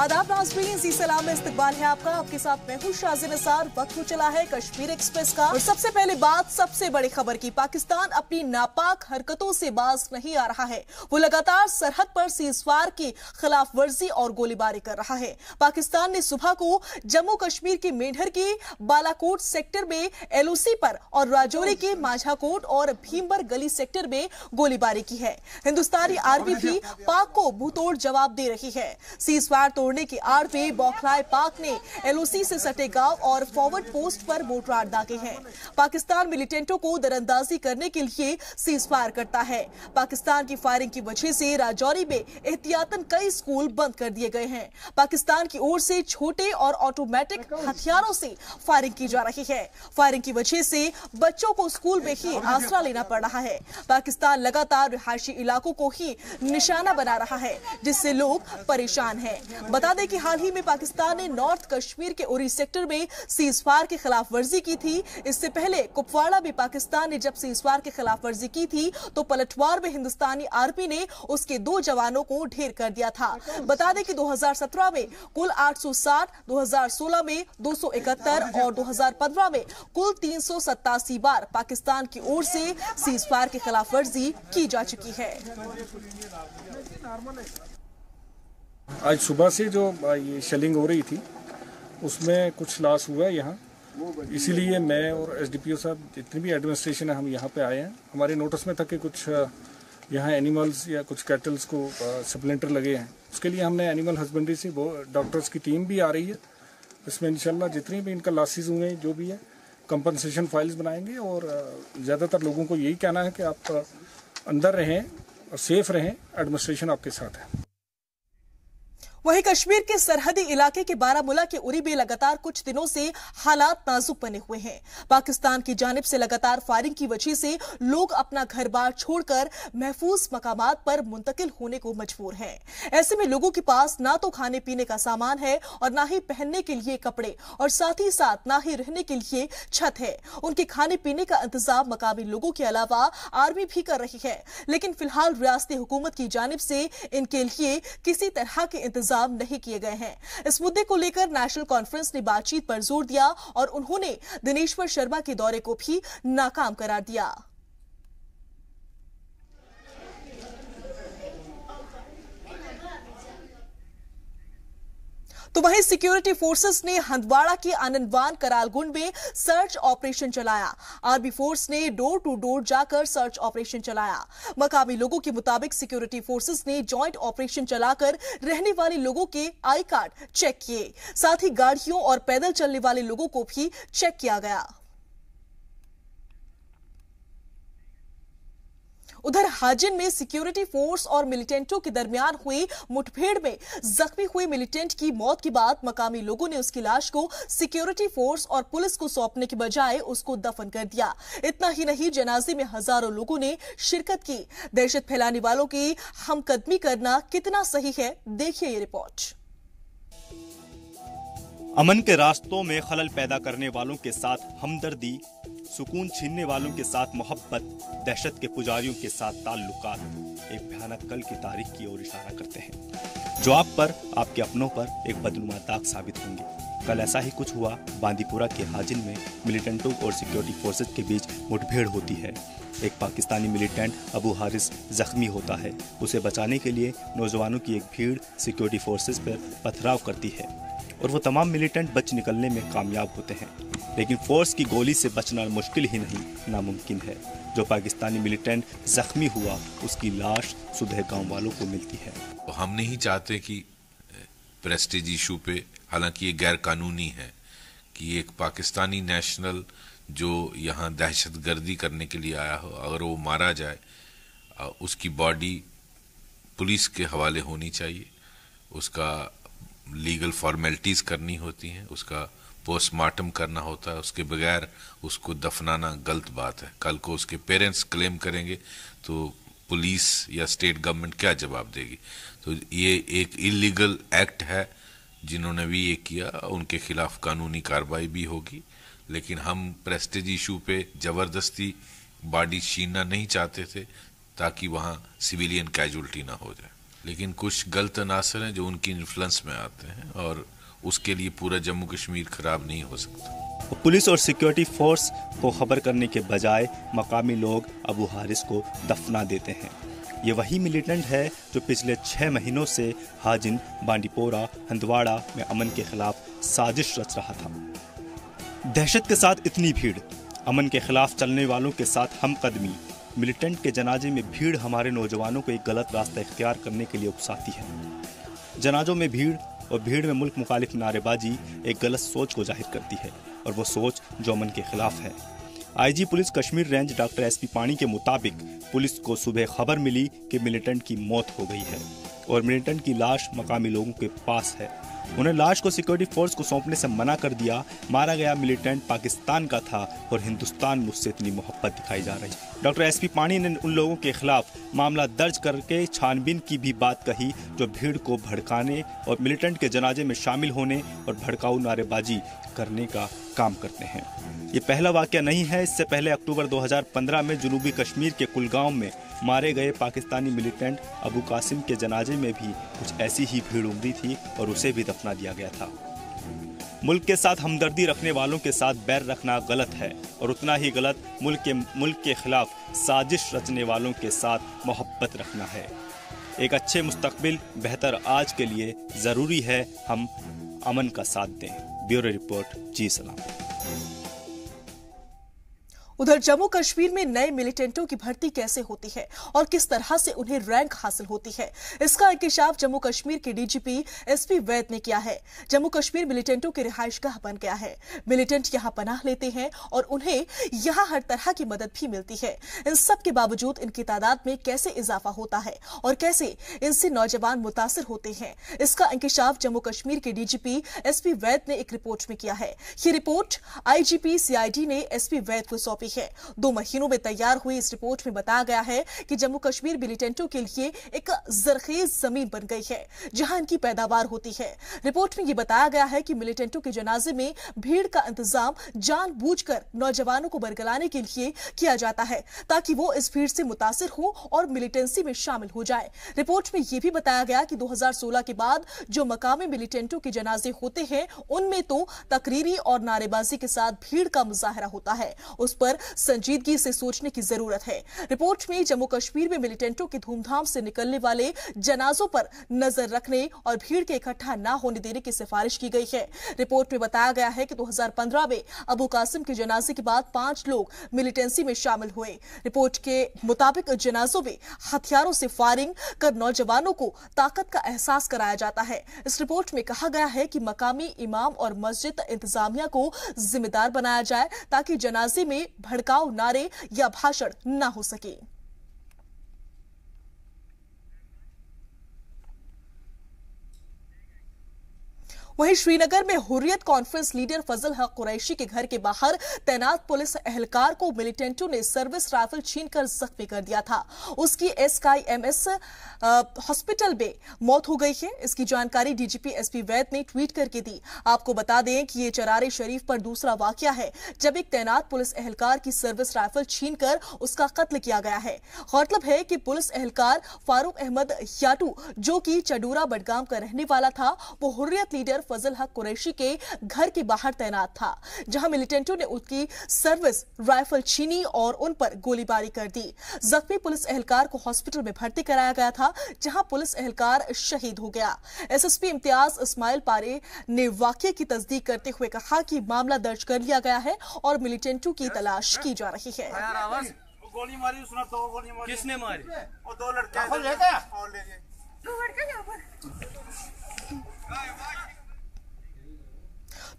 आदाब नाज़रीन, जी सलाम में इस्तकबाल है आपका। आपके साथ मैं हूं शाज़ी निसार। वक्त हो चला है कश्मीर एक्सप्रेस का और सबसे पहले बात सबसे बड़ी खबर की। पाकिस्तान अपनी नापाक हरकतों से बाज नहीं आ रहा है। वो लगातार सरहद पर सीज़फायर की खिलाफ वर्जी और गोलीबारी कर रहा है। पाकिस्तान ने सुबह को जम्मू कश्मीर के मेंढर के बालाकोट सेक्टर में LOC पर और राजौरी के माझाकोट और भीमबर गली सेक्टर में गोलीबारी की है। हिंदुस्तानी आर्मी भी पाक को मुंहतोड़ जवाब दे रही है। सीज़फायर तोड़ने की आड़ में बौखलाए पाक ने LOC से सटे गांव और फॉरवर्ड पोस्ट पर मोर्टार दागे हैं। पाकिस्तान मिलिटेंटों को दरअंदाजी करने के लिए सीज़फायर करता है। पाकिस्तान की फायरिंग की वजह से राजौरी में एहतियातन कई स्कूल बंद कर दिए गए हैं। पाकिस्तान की ओर से छोटे और ऑटोमेटिक हथियारों से फायरिंग की जा रही है। फायरिंग की वजह से बच्चों को स्कूल में ही आसरा लेना पड़ रहा है। पाकिस्तान लगातार रिहायशी इलाकों को ही निशाना बना रहा है, जिससे लोग परेशान हैं। बता दें कि हाल ही में पाकिस्तान ने नॉर्थ कश्मीर के उरी सेक्टर में सीज़फायर की खिलाफ वर्जी की थी। इससे पहले कुपवाड़ा में पाकिस्तान ने जब सीज़फायर की खिलाफ वर्जी की थी तो पलटवार में हिंदुस्तानी आर्मी ने उसके 2 जवानों को ढेर कर दिया था। बता दें कि 2017 में कुल 860, 2016 में 271 और 2015 में कुल 387 बार पाकिस्तान की ओर से सीज़फायर की खिलाफ वर्जी की जा चुकी है। आज सुबह से जो ये शेलिंग हो रही थी उसमें कुछ लॉस हुआ है यहाँ, इसीलिए मैं और SDPO साहब जितनी भी एडमिनिस्ट्रेशन है हम यहाँ पे आए हैं। हमारे नोटिस में था कि कुछ यहाँ एनिमल्स या कुछ कैटल्स को सप्लेंटर लगे हैं। उसके लिए हमने एनिमल हस्बेंड्री से वो डॉक्टर्स की टीम भी आ रही है। इसमें इंशाल्लाह जितनी भी इनका लॉसेस हुए हैं जो भी है कंपनसेशन फाइल्स बनाएंगे। और ज़्यादातर लोगों को यही कहना है कि आप अंदर रहें और सेफ रहें, एडमिनिस्ट्रेशन आपके साथ है। वहीं कश्मीर के सरहदी इलाके के बारामूला के उरी में लगातार कुछ दिनों से हालात नाजुक बने हुए हैं। पाकिस्तान की जानिब से लगातार फायरिंग की वजह से लोग अपना घर बार छोड़कर महफूज मकामात पर मुंतकिल होने को मजबूर हैं। ऐसे में लोगों के पास ना तो खाने पीने का सामान है और ना ही पहनने के लिए कपड़े और साथ ही साथ ना ही रहने के लिए छत है। उनके खाने पीने का इंतजाम मकामी लोगों के अलावा आर्मी भी कर रही है, लेकिन फिलहाल रियासती हुकूमत की जानिब से इनके लिए किसी तरह के इंतजाम नहीं किए गए हैं। इस मुद्दे को लेकर नेशनल कॉन्फ्रेंस ने बातचीत पर जोर दिया और उन्होंने दिनेश्वर शर्मा के दौरे को भी नाकाम करार दिया। तो वहीं सिक्योरिटी फोर्सेस ने हंदवाड़ा के आनंदवान करालगुंड में सर्च ऑपरेशन चलाया। आर्मी फोर्स ने डोर टू डोर जाकर सर्च ऑपरेशन चलाया। मकामी लोगों के मुताबिक सिक्योरिटी फोर्सेस ने जॉइंट ऑपरेशन चलाकर रहने वाले लोगों के आई कार्ड चेक किए, साथ ही गाड़ियों और पैदल चलने वाले लोगों को भी चेक किया गया। उधर हाजिन में सिक्योरिटी फोर्स और मिलिटेंटों के दरमियान हुई मुठभेड़ में जख्मी हुए मिलिटेंट की मौत के बाद मकामी लोगों ने उसकी लाश को सिक्योरिटी फोर्स और पुलिस को सौंपने के बजाय उसको दफन कर दिया। इतना ही नहीं, जनाजे में हजारों लोगों ने शिरकत की। दहशत फैलाने वालों की हमकदमी करना कितना सही है, देखिए ये रिपोर्ट। अमन के रास्तों में खलल पैदा करने वालों के साथ हमदर्दी, सुकून छीनने वालों के साथ मोहब्बत, दहशत के पुजारियों के साथ ताल्लुकात एक भयानक कल की तारीख की ओर इशारा करते हैं, जो आप पर, आपके अपनों पर एक बदनुमा दाग साबित होंगे। कल ऐसा ही कुछ हुआ। बांदीपुरा के हाजिन में मिलिटेंटों और सिक्योरिटी फोर्सेस के बीच मुठभेड़ होती है। एक पाकिस्तानी मिलिटेंट अबू हारिस जख्मी होता है। उसे बचाने के लिए नौजवानों की एक भीड़ सिक्योरिटी फोर्सेस पर पथराव करती है और वो तमाम मिलिटेंट बच निकलने में कामयाब होते हैं, लेकिन फोर्स की गोली से बचना मुश्किल ही नहीं, नामुमकिन है। जो पाकिस्तानी मिलिटेंट जख्मी हुआ, उसकी लाश सुबह गांव वालों को मिलती है। तो हम नहीं चाहते कि प्रेस्टीज इशू पे, हालांकि ये गैर कानूनी है कि एक पाकिस्तानी नेशनल जो यहाँ दहशतगर्दी करने के लिए आया हो, अगर वो मारा जाए, उसकी बॉडी पुलिस के हवाले होनी चाहिए। उसका लीगल फॉर्मेलिटीज़ करनी होती हैं, उसका पोस्टमार्टम करना होता है। उसके बगैर उसको दफनाना गलत बात है। कल को उसके पेरेंट्स क्लेम करेंगे तो पुलिस या स्टेट गवर्नमेंट क्या जवाब देगी? तो ये एक इलीगल एक्ट है। जिन्होंने भी ये किया उनके खिलाफ कानूनी कार्रवाई भी होगी, लेकिन हम प्रेस्टीज इशू पे जबरदस्ती बॉडी छीनना नहीं चाहते थे ताकि वहाँ सिविलियन कैजुअल्टी ना हो जाए। लेकिन कुछ गलत अनासर हैं जो उनकी इन्फ्लुएंस में आते हैं और उसके लिए पूरा जम्मू कश्मीर खराब नहीं हो सकता। पुलिस और सिक्योरिटी फोर्स को खबर करने के बजाय मकामी लोग अबू हारिस को दफना देते हैं। ये वही मिलिटेंट है जो पिछले 6 महीनों से हाजिन, बांडीपोरा, हंदवाड़ा में अमन के खिलाफ साजिश रच रहा था। दहशत के साथ इतनी भीड़, अमन के खिलाफ चलने वालों के साथ हमकदमी, मिलिटेंट के जनाजे में भीड़ हमारे नौजवानों को एक गलत रास्ता इख्तियार करने के लिए उकसाती है। जनाजों में भीड़ और भीड़ में मुल्क मुखालिफ नारेबाजी एक गलत सोच को जाहिर करती है, और वो सोच जो अमन के खिलाफ है। IG police Kashmir range doctor SP पानी के मुताबिक पुलिस को सुबह खबर मिली कि मिलिटेंट की मौत हो गई है और मिलिटेंट की लाश मकामी लोगों के पास है। उन्हें लाश को सिक्योरिटी फोर्स को सौंपने से मना कर दिया। मारा गया मिलिटेंट पाकिस्तान का था और हिंदुस्तान मुझसे इतनी मोहब्बत दिखाई जा रही। डॉक्टर एसपी पानी ने उन लोगों के खिलाफ मामला दर्ज करके छानबीन की भी बात कही जो भीड़ को भड़काने और मिलिटेंट के जनाजे में शामिल होने और भड़काऊ नारेबाजी करने का काम करते हैं। ये पहला वाकया नहीं है। इससे पहले अक्टूबर 2015 में जुनूबी कश्मीर के कुलगांव में मारे गए पाकिस्तानी मिलिटेंट अबू कासिम के जनाजे में भी कुछ ऐसी ही भीड़ उमड़ी थी और उसे भी दफना दिया गया था। मुल्क के साथ हमदर्दी रखने वालों के साथ बैर रखना गलत है और उतना ही गलत मुल्क के खिलाफ साजिश रचने वालों के साथ मोहब्बत रखना है। एक अच्छे मुस्तकबिल, बेहतर आज के लिए ज़रूरी है हम अमन का साथ दें। ब्यूरो रिपोर्ट, जी सलाम। उधर जम्मू कश्मीर में नए मिलिटेंटों की भर्ती कैसे होती है और किस तरह से उन्हें रैंक हासिल होती है, इसका इंकिशाफ जम्मू कश्मीर के डीजीपी एसपी वैद ने किया है। जम्मू कश्मीर मिलिटेंटों की रिहाइशगाह बन गया है। मिलिटेंट यहां पनाह लेते हैं और उन्हें यहां हर तरह की मदद भी मिलती है। इन सब के बावजूद इनकी तादाद में कैसे इजाफा होता है और कैसे इनसे नौजवान मुतासिर होते हैं, इसका इंकिशाफ जम्मू कश्मीर के डीजीपी एसपी वैद ने एक रिपोर्ट में किया है। ये रिपोर्ट आईजीपी सीआईडी ने एसपी वैद को सौंपी है। 2 महीनों में तैयार हुई इस रिपोर्ट में बताया गया है कि जम्मू कश्मीर मिलिटेंटों के लिए एक जरखेज जमीन बन गई है जहां इनकी पैदावार होती है। रिपोर्ट में यह बताया गया है कि मिलिटेंटों के जनाजे में भीड़ का इंतजाम जानबूझकर नौजवानों को बरगलाने के लिए किया जाता है ताकि वो इस भीड़ से मुतासिर हो और मिलिटेंसी में शामिल हो जाए। रिपोर्ट में यह भी बताया गया कि 2016 के बाद जो मकामी मिलिटेंटों के जनाजे होते हैं उनमें तो तकरीरी और नारेबाजी के साथ भीड़ का मुजाहरा होता है। उस पर संजीदगी से सोचने की जरूरत है। रिपोर्ट में जम्मू कश्मीर में मिलिटेंटों के धूमधाम से निकलने वाले जनाजों पर नजर रखने और भीड़ के इकट्ठा न होने देने की सिफारिश की गई है। रिपोर्ट में बताया गया है कि 2015 में अबू कासिम के जनाजे के बाद 5 लोग मिलिटेंसी में शामिल हुए। रिपोर्ट के मुताबिक जनाजों में हथियारों से फायरिंग कर नौजवानों को ताकत का एहसास कराया जाता है। इस रिपोर्ट में कहा गया है कि मकामी इमाम और मस्जिद इंतजामिया को जिम्मेदार बनाया जाए ताकि जनाजे में भड़काऊ नारे या भाषण न हो सके। वहीं श्रीनगर में हुर्रियत कॉन्फ्रेंस लीडर फजल हक कुरैशी के घर के बाहर तैनात पुलिस एहलकार को मिलिटेंटों ने सर्विस राइफल छीनकर जख्मी कर दिया था। उसकी SKMS हॉस्पिटल में मौत हो गई है। इसकी जानकारी डीजीपी एसपी वैद ने ट्वीट करके दी। आपको बता दें कि ये चरारे शरीफ पर दूसरा वाकया है जब एक तैनात पुलिस एहलकार की सर्विस राइफल छीनकर उसका कत्ल किया गया है। गौरतलब है कि पुलिस एहलकार फारूक अहमद याटू, जो कि चडूरा बडगाम का रहने वाला था, वो हुर्रियत लीडर फजल हक कुरैशी के घर के बाहर तैनात था, जहां मिलिटेंटों ने उसकी सर्विस राइफल छीनी और उन पर गोलीबारी कर दी। जख्मी पुलिस एहलकार को हॉस्पिटल में भर्ती कराया गया था, जहां पुलिस एहलकार शहीद हो गया। एसएसपी इम्तियाज इस्माइल पारे ने वाकये की तस्दीक करते हुए कहा कि मामला दर्ज कर लिया गया है और मिलिटेंटों की तलाश की जा रही है। गोली मारी उसने, 2 गोली मारी। किसने मारी? वो 2 लड़के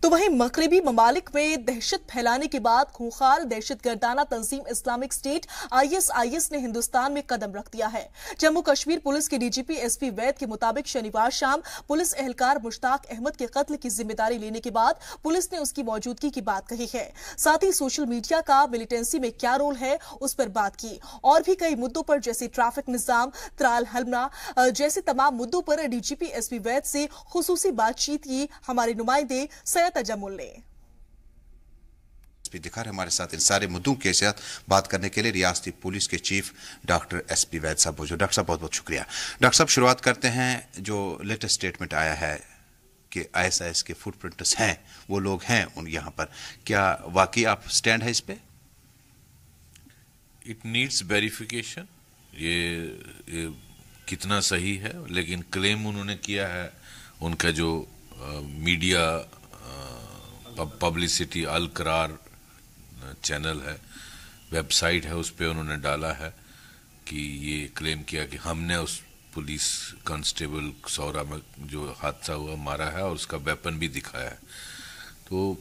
तो वहीं मगरबी ममालिक में दहशत फैलाने के बाद खूंखार दहशतगर्दाना तंजीम इस्लामिक स्टेट ISIS ने हिंदुस्तान में कदम रख दिया है। जम्मू कश्मीर पुलिस के डीजीपी एसपी वैद के मुताबिक शनिवार शाम पुलिस एहलकार मुश्ताक अहमद के कत्ल की जिम्मेदारी लेने के बाद पुलिस ने उसकी मौजूदगी की बात कही है। साथ ही सोशल मीडिया का मिलिटेंसी में क्या रोल है उस पर बात की और भी कई मुद्दों पर जैसे ट्रैफिक निजाम, त्राल हलना जैसे तमाम मुद्दों पर डीजीपी एसपी वैद से खुसूसी बातचीत की हमारे नुमाइंदे सैयद तजम्मुल ने। तस्वीर दिखा रहे। हमारे साथ इन सारे मुद्दों के साथ बात करने के लिए रियासती पुलिस के चीफ डॉक्टर SP वैद साहब मौजूद। डॉक्टर साहब बहुत बहुत शुक्रिया। डॉक्टर साहब शुरुआत करते हैं, जो लेटेस्ट स्टेटमेंट आया है कि ISIS के फुटप्रिंट्स हैं, वो लोग हैं उन यहाँ पर, क्या वाकई आप स्टैंड है इस पे? इट नीड्स वेरिफिकेशन, ये कितना सही है, लेकिन क्लेम उन्होंने किया है, उनका जो मीडिया पब्लिसिटी अल करार चैनल है, वेबसाइट है, उस पर उन्होंने डाला है कि ये क्लेम किया कि हमने उस पुलिस कांस्टेबल सौरा में जो हादसा हुआ मारा है और उसका वेपन भी दिखाया है। तो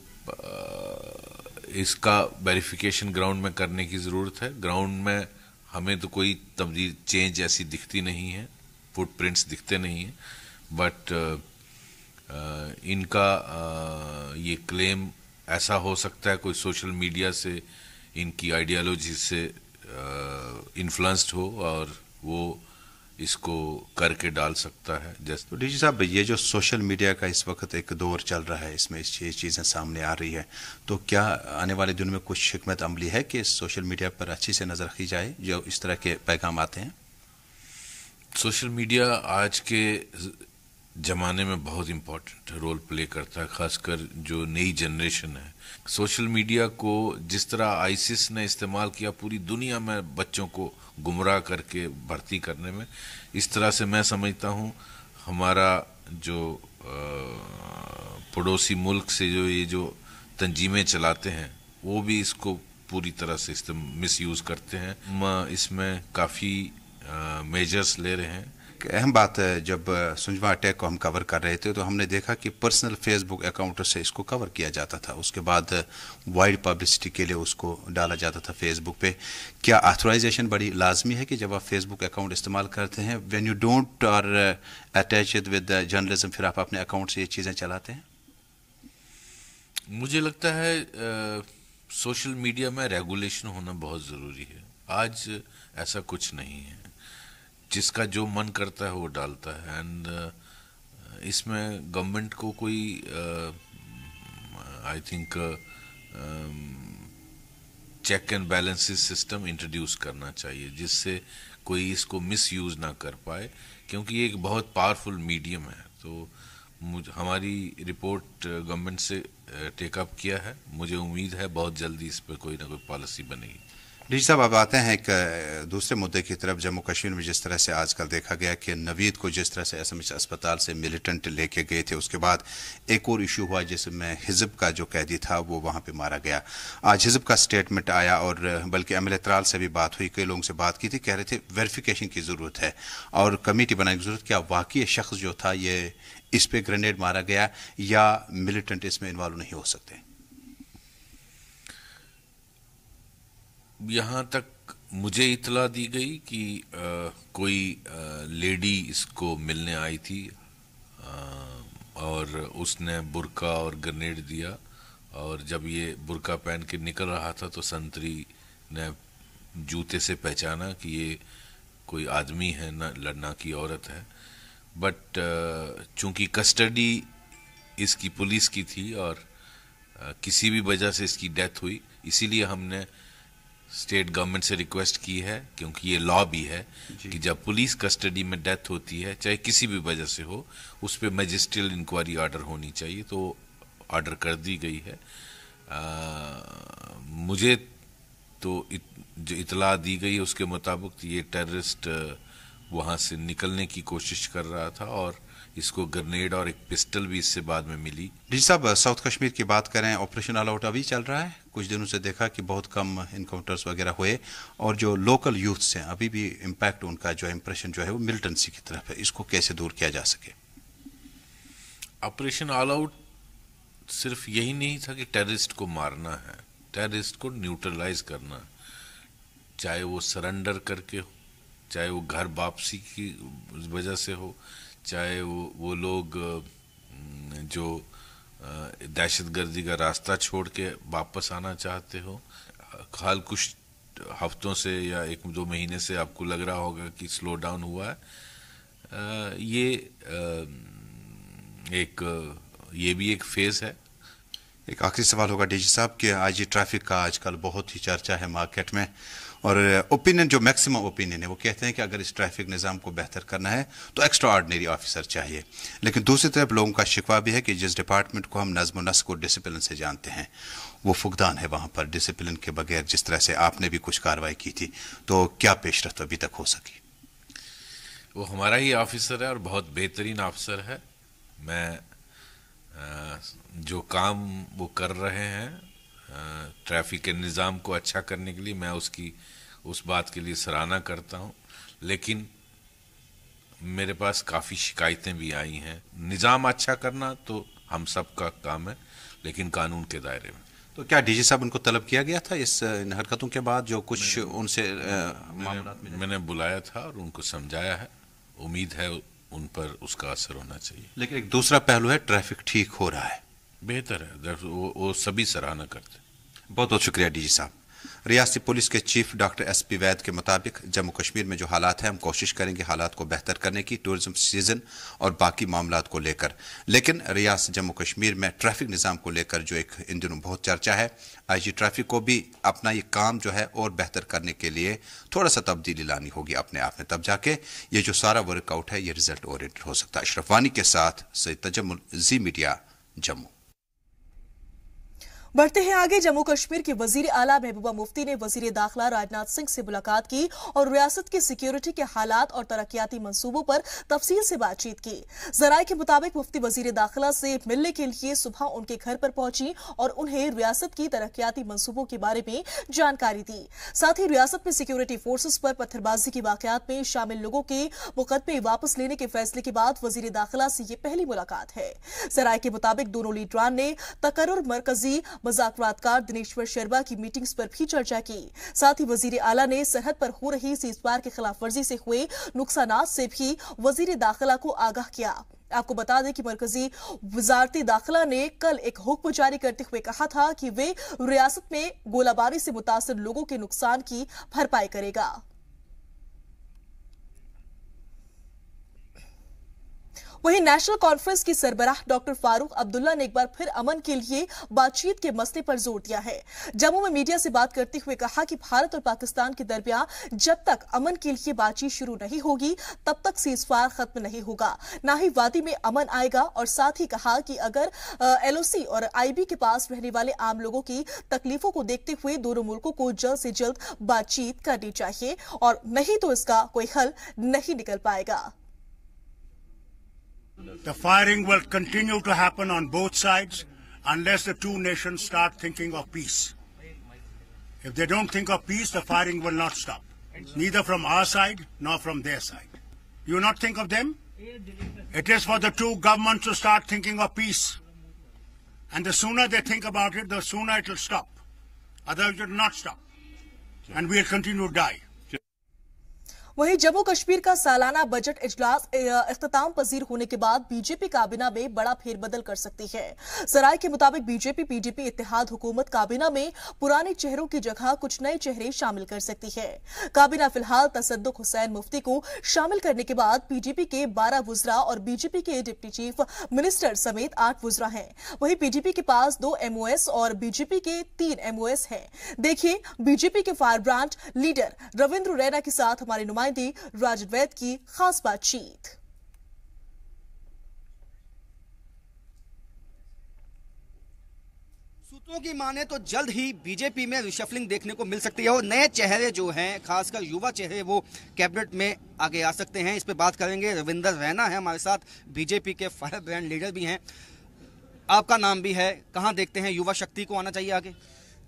इसका वेरिफिकेशन ग्राउंड में करने की ज़रूरत है। ग्राउंड में हमें तो कोई तब्दील चेंज ऐसी दिखती नहीं है, फुटप्रिंट्स दिखते नहीं हैं, बट इनका ये क्लेम ऐसा हो सकता है कोई सोशल मीडिया से इनकी आइडियोलॉजी से इन्फ्लुएंस्ड हो और वो इसको करके डाल सकता है। जैसे तो डीजी साहब, ये जो सोशल मीडिया का इस वक्त एक दौर चल रहा है, इसमें ये चीज़ें सामने आ रही है, तो क्या आने वाले दिनों में कुछ हिकमत अमली है कि सोशल मीडिया पर अच्छी से नज़र रखी जाए जो इस तरह के पैगाम आते हैं? सोशल मीडिया आज के ज़माने में बहुत इम्पोर्टेंट रोल प्ले करता है, खासकर जो नई जनरेशन है। सोशल मीडिया को जिस तरह आईसिस ने इस्तेमाल किया पूरी दुनिया में बच्चों को गुमराह करके भर्ती करने में, इस तरह से मैं समझता हूँ हमारा जो पड़ोसी मुल्क से जो ये जो तंजीमें चलाते हैं वो भी इसको पूरी तरह से मिसयूज़ करते हैं। हम इसमें काफ़ी मेजर्स ले रहे हैं। अहम बात है, जब सुंजमा अटैक को हम कवर कर रहे थे तो हमने देखा कि पर्सनल फेसबुक अकाउंट से इसको कवर किया जाता था, उसके बाद वाइड पब्लिसिटी के लिए उसको डाला जाता था फेसबुक पे। क्या ऑथराइजेशन बड़ी लाजमी है कि जब आप फेसबुक अकाउंट इस्तेमाल करते हैं, when you don't are attached with journalism, फिर आप अपने अकाउंट से ये चीज़ें चलाते हैं? मुझे लगता है सोशल मीडिया में रेगुलेशन होना बहुत ज़रूरी है। आज ऐसा कुछ नहीं है, जिसका जो मन करता है वो डालता है। एंड इसमें गवर्नमेंट को कोई I think check and balances system introduce करना चाहिए, जिससे कोई इसको मिसयूज ना कर पाए, क्योंकि ये एक बहुत पावरफुल मीडियम है। तो हमारी रिपोर्ट गवर्नमेंट से टेकअप किया है, मुझे उम्मीद है बहुत जल्दी इस पर कोई ना कोई पॉलिसी बनेगी। डीजी साहब, अब आते हैं एक दूसरे मुद्दे की तरफ। जम्मू कश्मीर में जिस तरह से आजकल देखा गया कि नवीद को जिस तरह से SMH अस्पताल से मिलिटेंट लेके गए थे, उसके बाद एक और इशू हुआ जिसमें हिजब का जो कैदी था वो वहाँ पे मारा गया। आज हिजब का स्टेटमेंट आया और बल्कि MLA त्राल से भी बात हुई, कई लोगों से बात की थी, कह रहे थे वेरिफिकेशन की ज़रूरत है और कमेटी बनाने की ज़रूरत। क्या वाकई शख्स जो था ये इस पे ग्रेनेड मारा गया या मिलिटेंट इसमें इन्वॉल्व नहीं हो सकते? यहाँ तक मुझे इतला दी गई कि कोई लेडी इसको मिलने आई थी और उसने बुर्का और ग्रेनेड दिया, और जब ये बुर्का पहन के निकल रहा था तो संतरी ने जूते से पहचाना कि ये कोई आदमी है, ना की औरत है। बट चूंकि कस्टडी इसकी पुलिस की थी और किसी भी वजह से इसकी डेथ हुई, इसीलिए हमने स्टेट गवर्नमेंट से रिक्वेस्ट की है, क्योंकि ये लॉ भी है कि जब पुलिस कस्टडी में डेथ होती है, चाहे किसी भी वजह से हो, उस पर मैजिस्ट्रियल इंक्वायरी ऑर्डर होनी चाहिए। तो ऑर्डर कर दी गई है। मुझे तो जो इतला दी गई उसके मुताबिक ये टेररिस्ट वहाँ से निकलने की कोशिश कर रहा था और इसको ग्रेनेड और एक पिस्टल भी इससे बाद में मिली। डीजी साहब, साउथ कश्मीर की बात करें, ऑपरेशन ऑल आउट अभी चल रहा है। कुछ दिनों से देखा कि बहुत कम इनकाउंटर्स वगैरह हुए और जो लोकल यूथ्स हैं अभी भी इम्पैक्ट, उनका जो इम्प्रेशन जो है वो मिलिटेंसी की तरफ है। इसको कैसे दूर किया जा सके? ऑपरेशन ऑल आउट सिर्फ यही नहीं था कि टेररिस्ट को मारना है, टेररिस्ट को न्यूट्रलाइज करना, चाहे वो सरेंडर करके हो, चाहे वो घर वापसी की वजह से हो, चाहे वो लोग जो दहशतगर्दी का रास्ता छोड़ के वापस आना चाहते हो। हाल कुछ हफ्तों से या 1-2 महीने से आपको लग रहा होगा कि स्लो डाउन हुआ है। ये भी एक फेज है। एक आखिरी सवाल होगा डीजी साहब कि आज ये ट्रैफिक का आजकल बहुत ही चर्चा है मार्केट में, और ओपिनियन जो मैक्सिमम ओपिनियन है वो कहते हैं कि अगर इस ट्रैफिक निज़ाम को बेहतर करना है तो एक्स्ट्रा ऑर्डिनरी ऑफिसर चाहिए। लेकिन दूसरी तरफ लोगों का शिकवा भी है कि जिस डिपार्टमेंट को हम नज़्म नस्क और डिसिप्लिन से जानते हैं वो फुकदान है वहाँ पर डिसिप्लिन के बगैर। जिस तरह से आपने भी कुछ कार्रवाई की थी, तो क्या पेशरफ्त अभी तक हो सकी? वो हमारा ही ऑफिसर है और बहुत बेहतरीन ऑफिसर है। मैं जो काम वो कर रहे हैं ट्रैफिक के निज़ाम को अच्छा करने के लिए, मैं उसकी उस बात के लिए सराहना करता हूं। लेकिन मेरे पास काफ़ी शिकायतें भी आई हैं। निज़ाम अच्छा करना तो हम सब का काम है, लेकिन कानून के दायरे में। तो क्या डीजी साहब उनको तलब किया गया था इस इन हरकतों के बाद जो कुछ उनसे मैंने बुलाया था और उनको समझाया है। उम्मीद है उन पर उसका असर होना चाहिए। लेकिन एक दूसरा पहलू है, ट्रैफिक ठीक हो रहा है, बेहतर है, वो सभी सराहना करते हैं। बहुत बहुत शुक्रिया डीजी साहब। रियासती पुलिस के चीफ डॉक्टर SP वैद के मुताबिक जम्मू कश्मीर में जो हालात हैं, हम कोशिश करेंगे हालात को बेहतर करने की टूरिज्म सीजन और बाकी मामलात को लेकर। लेकिन रियासत जम्मू कश्मीर में ट्रैफिक निज़ाम को लेकर जो एक इन दिनों बहुत चर्चा है, IG ट्रैफिक को भी अपना ये काम जो है और बेहतर करने के लिए थोड़ा सा तब्दीली लानी होगी अपने आप में, तब जाके ये जो सारा वर्कआउट है ये रिजल्ट ओरिएंटेड हो सकता है। अशरफ वानी के साथ सईद तजम्मुल, जी मीडिया, जम्मू। बढ़ते हैं आगे। जम्मू कश्मीर के वजीर आला महबूबा मुफ्ती ने वजीर दाखिला राजनाथ सिंह से मुलाकात की और रियासत की सिक्योरिटी के हालात और तरक्याती मंसूबों पर तफसील से बातचीत की। जराये के मुताबिक मुफ्ती वजीर दाखिला से मिलने के लिए सुबह उनके घर पर पहुंची और उन्हें रियासत की तरक्याती मंसूबों के बारे में जानकारी दी। साथ ही रियासत में सिक्योरिटी फोर्सेस पर पत्थरबाजी के वाकयात में शामिल लोगों के मुकदमे वापस लेने के फैसले के बाद वजीर दाखिला से यह पहली मुलाकात है। जराये के मुताबिक दोनों लीडरान ने तकर्रुर मरकजी मुज़ाकरातकार दिनेश्वर शर्मा की मीटिंग्स पर भी चर्चा की। साथ ही वजीर आला ने सरहद पर हो रही सीज़फायर की खिलाफ वर्जी से हुए नुकसानात से भी वजीर दाखिला को आगाह किया। आपको बता दें कि मरकजी वजारती दाखिला ने कल एक हुक्म जारी करते हुए कहा था कि वे रियासत में गोलाबारी से मुतासर लोगों के नुकसान की भरपाई करेगा। वहीं नेशनल कॉन्फ्रेंस की सरबराह डॉक्टर फारूक अब्दुल्ला ने एक बार फिर अमन के लिए बातचीत के मसले पर जोर दिया है। जम्मू में मीडिया से बात करते हुए कहा कि भारत और पाकिस्तान के दरमियान जब तक अमन के लिए बातचीत शुरू नहीं होगी तब तक सीज़फायर खत्म नहीं होगा, ना ही वादी में अमन आएगा। और साथ ही कहा कि अगर LOC और IB के पास रहने वाले आम लोगों की तकलीफों को देखते हुए दोनों मुल्कों को जल्द से जल्द बातचीत करनी चाहिए, और नहीं तो इसका कोई हल नहीं निकल पाएगा। The firing will continue to happen on both sides unless the two nations start thinking of peace. If they don't think of peace, the firing will not stop, neither from our side nor from their side. You not think of them? It is for the two governments to start thinking of peace. And the sooner they think about it, the sooner it will stop. Otherwise it will not stop. And we will continue to die. वहीं जम्मू कश्मीर का सालाना budget इजलास इख्तिताम पजीर होने के बाद BJP काबीना में बड़ा फेरबदल कर सकती है। जराये के मुताबिक बीजेपी PDP इत्तेहाद हुकूमत काबीना में पुराने चेहरों की जगह कुछ नए चेहरे शामिल कर सकती है। काबीना फिलहाल तसद्दुक हुसैन मुफ्ती को शामिल करने के बाद PDP के 12 वुज़रा और बीजेपी के डिप्टी चीफ मिनिस्टर समेत 8 वुज़रा हैं। वहीं PDP के पास 2 MOS और बीजेपी के 3 MOS हैं। देखिए बीजेपी के fire brand leader Ravindra Raina के साथ हमारे नुमाइंदे राजद वैद की खास बातचीत। सूत्रों की माने तो जल्द ही बीजेपी में रिशफलिंग देखने को मिल सकती है और नए चेहरे जो हैं, खासकर युवा चेहरे, वो कैबिनेट में आगे आ सकते हैं। इस पे बात करेंगे। रविंदर रैना है हमारे साथ, बीजेपी के फायर ब्रांड लीडर भी हैं। आपका नाम भी है, कहां देखते हैं युवा शक्ति को आना चाहिए आगे?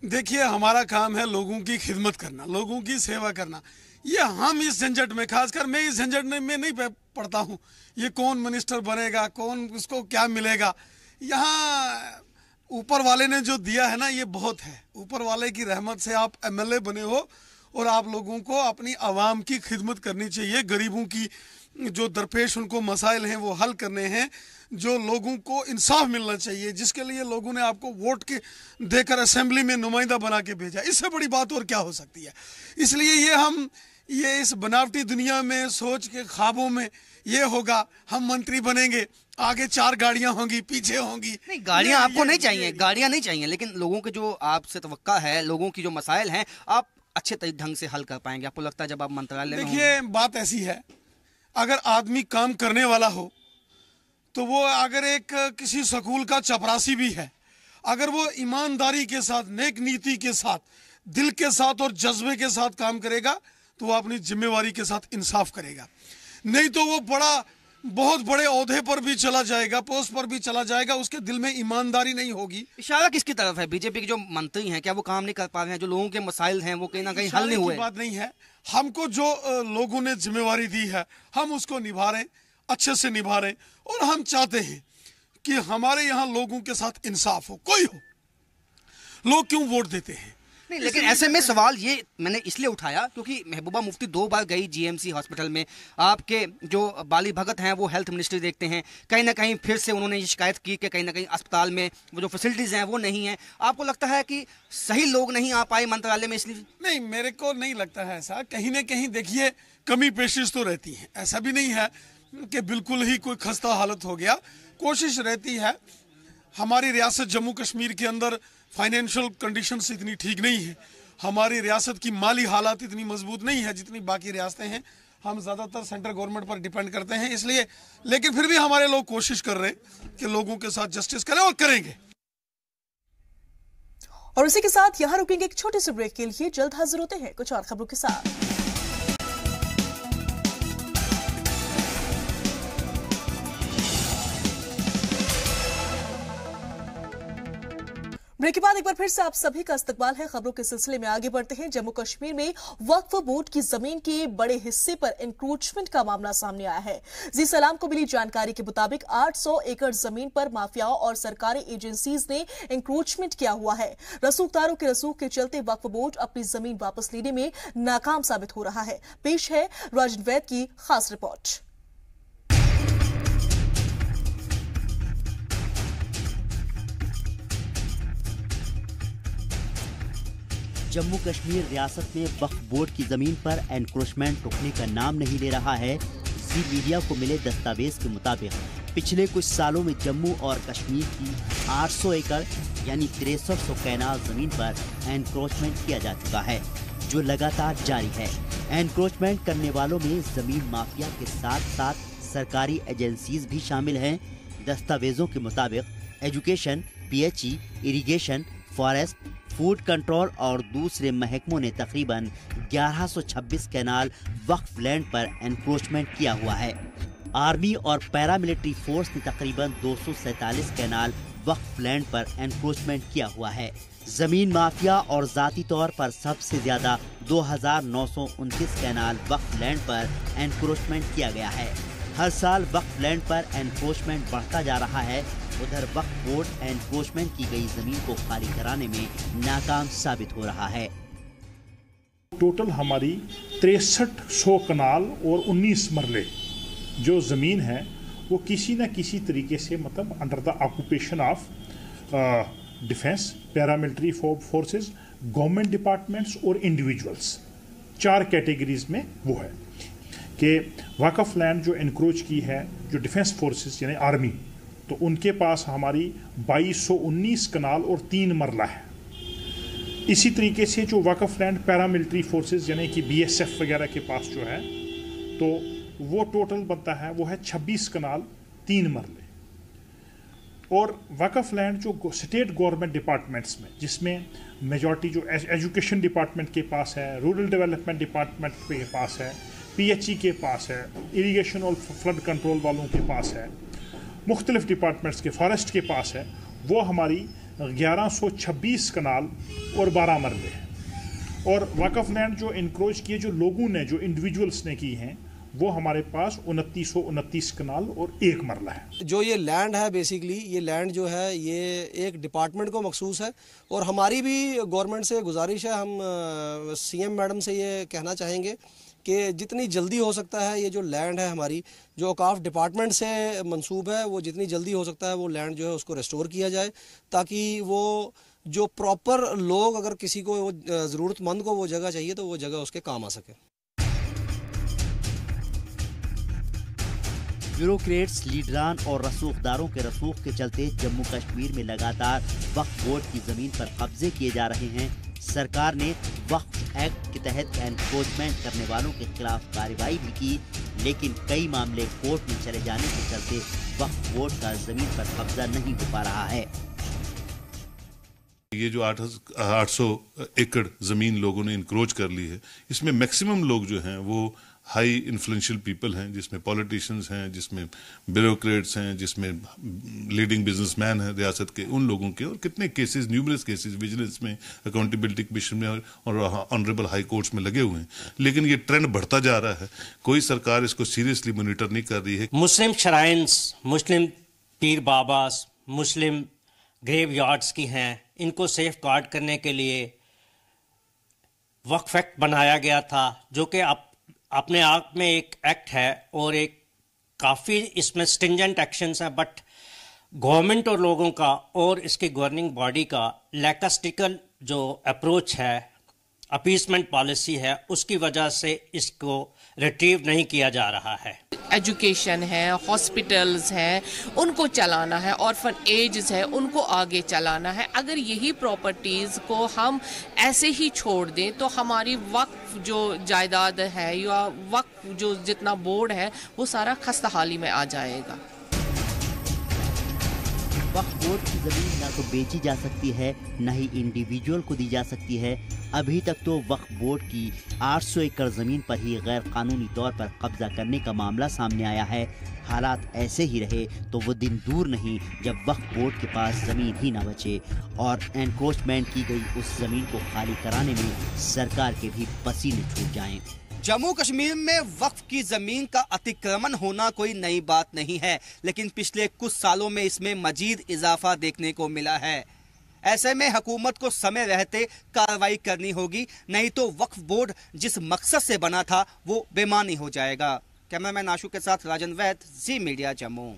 देखिए, हमारा काम है लोगों की खिदमत करना, लोगों की सेवा करना। ये हम इस झंझट में, खासकर मैं इस झंझट में नहीं पड़ता हूँ। ये कौन मिनिस्टर बनेगा, कौन उसको क्या मिलेगा, यहाँ ऊपर वाले ने जो दिया है ना, ये बहुत है। ऊपर वाले की रहमत से आप MLA बने हो और आप लोगों को अपनी आवाम की खिदमत करनी चाहिए। गरीबों की जो दरपेश उनको मसाइल हैं वो हल करने हैं, जो लोगों को इंसाफ मिलना चाहिए, जिसके लिए लोगों ने आपको वोट के देकर असेंबली में नुमाइंदा बना के भेजा। इससे बड़ी बात और क्या हो सकती है। इसलिए ये हम ये इस बनावटी दुनिया में सोच के ख्वाबों में ये होगा, हम मंत्री बनेंगे, आगे 4 गाड़ियां होंगी, पीछे होंगी। नहीं, गाड़ियां आपको नहीं चाहिए, गाड़ियां नहीं चाहिए, लेकिन लोगों के जो आपसे तवक्का है, लोगों की जो मसाइल हैं, आप अच्छे ढंग से हल कर पाएंगे, आपको लगता है जब आप मंत्रालय में? देखिए, बात ऐसी है, अगर आदमी काम करने वाला हो तो वो अगर एक किसी स्कूल का चपरासी भी है, अगर वो ईमानदारी के साथ, नेक नीति के साथ, दिल के साथ और जज्बे के साथ काम करेगा तो वो अपनी जिम्मेवारी के साथ इंसाफ करेगा। नहीं तो वो बहुत बड़े ओहदे पर भी चला जाएगा, पोस्ट पर भी चला जाएगा, उसके दिल में ईमानदारी नहीं होगी। इशारा किसकी तरफ है? बीजेपी के जो मंत्री हैं, क्या वो काम नहीं कर पा रहे हैं? जो लोगों के मसाइल हैं वो कहीं ना कहीं हल नहीं हुए? बात नहीं है, हमको जो लोगों ने जिम्मेवारी दी है हम उसको निभा रहे, अच्छे से निभा रहे, और हम चाहते हैं कि हमारे यहाँ लोगों के साथ इंसाफ हो, कोई हो। लोग क्यों वोट देते हैं? नहीं, लेकिन ऐसे में सवाल ये मैंने इसलिए उठाया क्योंकि महबूबा मुफ्ती 2 बार गई जीएमसी हॉस्पिटल में। आपके जो बाली भगत हैं वो हेल्थ मिनिस्ट्री देखते हैं, कहीं ना कहीं फिर से उन्होंने ये शिकायत की कि कहीं ना कहीं अस्पताल में वो जो फैसिलिटीज हैं वो नहीं है। आपको लगता है कि सही लोग नहीं आ पाए मंत्रालय में इसलिए? नहीं, मेरे को नहीं लगता है ऐसा। कहीं ना कहीं देखिए कमी पेशिश तो रहती है, ऐसा भी नहीं है कि बिल्कुल ही कोई खस्ता हालत हो गया, कोशिश रहती है। हमारी रियासत जम्मू कश्मीर के अंदर फाइनेंशियल कंडीशंस इतनी ठीक नहीं है, हमारी रियासत की माली हालात इतनी मजबूत नहीं है जितनी बाकी रियासतें हैं। हम ज़्यादातर सेंट्रल गवर्नमेंट पर डिपेंड करते हैं, इसलिए, लेकिन फिर भी हमारे लोग कोशिश कर रहे हैं कि लोगों के साथ जस्टिस करें और करेंगे। और इसी के साथ यहां रुकेंगे एक छोटे से ब्रेक के लिए, जल्द हाजिर होते हैं कुछ और खबरों के साथ। ब्रेक के बाद एक बार फिर से आप सभी का इस्तकबाल है। खबरों के सिलसिले में आगे बढ़ते हैं। जम्मू कश्मीर में वक्फ बोर्ड की जमीन के बड़े हिस्से पर एनक्रोचमेंट का मामला सामने आया है। जी सलाम को मिली जानकारी के मुताबिक 800 एकड़ जमीन पर माफियाओं और सरकारी एजेंसीज ने एनक्रोचमेंट किया हुआ है। रसूखदारों के रसूख के चलते वक्फ बोर्ड अपनी जमीन वापस लेने में नाकाम साबित हो रहा है। पेश है राजन वैद की खास रिपोर्ट। जम्मू कश्मीर रियासत में वक्फ बोर्ड की जमीन पर एनक्रोचमेंट रुकने का नाम नहीं ले रहा है। जी मीडिया को मिले दस्तावेज के मुताबिक पिछले कुछ सालों में जम्मू और कश्मीर की 800 एकड़ यानी 6300 कैनाल जमीन पर एनक्रोचमेंट किया जा चुका है, जो लगातार जारी है। एनक्रोचमेंट करने वालों में जमीन माफिया के साथ साथ सरकारी एजेंसीज भी शामिल हैं। दस्तावेजों के मुताबिक education, PHE, irrigation, forest, food control और दूसरे महकमों ने तकरीबन 1126 कैनाल वक्फ लैंड पर एनक्रोचमेंट किया हुआ है। आर्मी और पैरामिलिट्री फोर्स ने तकरीबन 247 कैनाल वक्फ लैंड पर एनक्रोचमेंट किया हुआ है। जमीन माफिया और जाती तौर पर सबसे ज्यादा 2929 कैनाल वक्फ लैंड पर एनक्रोचमेंट किया गया है। हर साल वक्फ लैंड पर एनक्रोचमेंट बढ़ता जा रहा है। उधर वक्फ बोर्ड एनक्रोचमेंट की गई जमीन को खाली कराने में नाकाम साबित हो रहा है। टोटल हमारी 6300 कनाल और 19 मरले जो ज़मीन है वो किसी न किसी तरीके से मतलब under the occupation of defence, paramilitary forces, government departments और इंडिविजुअल्स, 4 कैटेगरीज में वो है कि वक्फ लैंड जो एनक्रोच की है जो डिफेंस फोर्सेस यानी आर्मी, तो उनके पास हमारी 2219 कनाल और 3 मरला है। इसी तरीके से जो वक्फ लैंड पैरामिलिट्री फोर्सेस यानी कि बीएसएफ वगैरह के पास जो है तो वो टोटल बनता है वो है 26 कनाल 3 मरले। और वक्फ लैंड जो स्टेट गवर्नमेंट डिपार्टमेंट्स में जिसमें मेजॉरिटी जो एजुकेशन डिपार्टमेंट के पास है, रूरल डेवलपमेंट डिपार्टमेंट के पास है, पीएचई के पास है, इरिगेशन और फ्लड कंट्रोल वालों के पास है, मुख्तलिफ डिपार्टमेंट्स के फॉरेस्ट के पास है, वो हमारी 1126 कनाल और 12 मरले हैं। और वक्फ लैंड जो इनक्रोच किए जो लोगों ने जो इंडिविजुअल्स ने की हैं वो हमारे पास 2929 कनाल और 1 मरला है। जो ये लैंड है बेसिकली ये लैंड जो है ये एक डिपार्टमेंट को मखसूस है और हमारी भी गवर्नमेंट से गुजारिश है, हम सीएम मैडम से ये कहना चाहेंगे कि जितनी जल्दी हो सकता है ये जो लैंड है हमारी जो औकाफ डिपार्टमेंट से मंसूब है वो जितनी जल्दी हो सकता है वो लैंड जो है उसको रेस्टोर किया जाए ताकि वो जो प्रॉपर लोग अगर किसी को वो ज़रूरतमंद को वो जगह चाहिए तो वो जगह उसके काम आ सके। ब्यूरोक्रेट्स, लीडरान और रसूखदारों के रसूख के चलते जम्मू कश्मीर में लगातार वक्फ बोर्ड की जमीन पर कब्जे किए जा रहे हैं। सरकार ने वक्फ एक्ट के तहत एनक्रोचमेंट करने वालों के खिलाफ कार्रवाई भी की, लेकिन कई मामले कोर्ट में चले जाने के चलते वक्फ बोर्ड का जमीन पर कब्जा नहीं हो पा रहा है। ये जो 800 एकड़ जमीन लोगों ने इंक्रोच कर ली है, इसमें मैक्सिमम लोग जो हैं वो हाई इन्फ्लुएंशियल पीपल हैं, जिसमें पॉलिटिशियंस हैं, जिसमें ब्यूरोक्रेट्स हैं, जिसमें लीडिंग बिजनेसमैन हैं रियासत के, उन लोगों के। और कितने केसेस, न्यूमरस केसेस विजिलेंस में, अकाउंटेबिलिटी कमीशन में और ऑनरेबल हाई कोर्ट्स में लगे हुए हैं। लेकिन ये ट्रेंड बढ़ता जा रहा है, कोई सरकार इसको सीरियसली मॉनिटर नहीं कर रही है। मुस्लिम श्राइन्स, मुस्लिम पीर बाबास, मुस्लिम ग्रेव यार्ड्स की हैं, इनको सेफ गार्ड करने के लिए वक्फ एक्ट बनाया गया था, जो कि अपने आप में एक एक्ट है और एक काफ़ी इसमें स्ट्रिंजेंट एक्शंस हैं, बट गवर्नमेंट और लोगों का और इसके गवर्निंग बॉडी का लैकास्टिकल जो अप्रोच है, अपीसमेंट पॉलिसी है, उसकी वजह से इसको रिट्रीव नहीं किया जा रहा है। एजुकेशन है, हॉस्पिटल्स हैं, उनको चलाना है, ऑर्फन एजेस है, उनको आगे चलाना है। अगर यही प्रॉपर्टीज़ को हम ऐसे ही छोड़ दें तो हमारी वक्फ जो जायदाद है या वक्फ जो जितना बोर्ड है वो सारा खस्ताहाली में आ जाएगा। वक्फ बोर्ड की जमीन ना तो बेची जा सकती है, न ही इंडिविजुअल को दी जा सकती है। अभी तक तो वक्फ बोर्ड की 800 एकड़ जमीन पर ही गैर कानूनी तौर पर कब्जा करने का मामला सामने आया है। हालात ऐसे ही रहे तो वो दिन दूर नहीं जब वक्फ बोर्ड के पास जमीन ही न बचे और एनक्रोचमेंट की गई उस जमीन को खाली कराने में सरकार के भी पसीने छूट जाएं। जम्मू कश्मीर में वक्फ की जमीन का अतिक्रमण होना कोई नई बात नहीं है, लेकिन पिछले कुछ सालों में इसमें मजीद इजाफा देखने को मिला है। ऐसे में हुकूमत को समय रहते कार्रवाई करनी होगी, नहीं तो वक्फ बोर्ड जिस मकसद से बना था वो बेमानी हो जाएगा। कैमरामैन आशु के साथ राजन वैद, जी मीडिया जम्मू।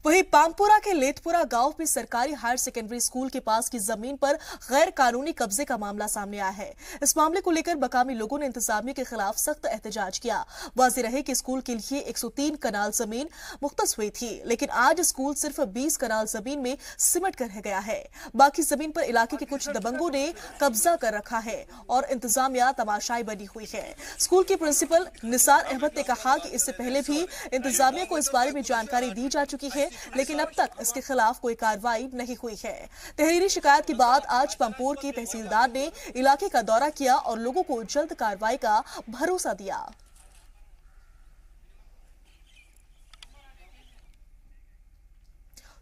वहीं पांगपुरा के लेथपुरा गांव में सरकारी हायर सेकेंडरी स्कूल के पास की जमीन पर गैर कानूनी कब्जे का मामला सामने आया है। इस मामले को लेकर मकामी लोगों ने इंतजामिया के खिलाफ सख्त एहतजाज किया। वाज़ेह रहे कि स्कूल के लिए 103 कनाल जमीन मुख्तस हुई थी, लेकिन आज स्कूल सिर्फ 20 कनाल जमीन में सिमट कर रह गया है। बाकी जमीन पर इलाके के कुछ दबंगों ने कब्जा कर रखा है और इंतजामिया तमाशाई बनी हुई है। स्कूल के प्रिंसिपल निसार अहमद ने कहा कि इससे पहले भी इंतजामिया को इस बारे में जानकारी दी जा चुकी है, लेकिन अब तक इसके खिलाफ कोई कार्रवाई नहीं हुई है। तहरीरी शिकायत के बाद आज पंपोर के तहसीलदार ने इलाके का दौरा किया और लोगों को जल्द कार्रवाई का भरोसा दिया।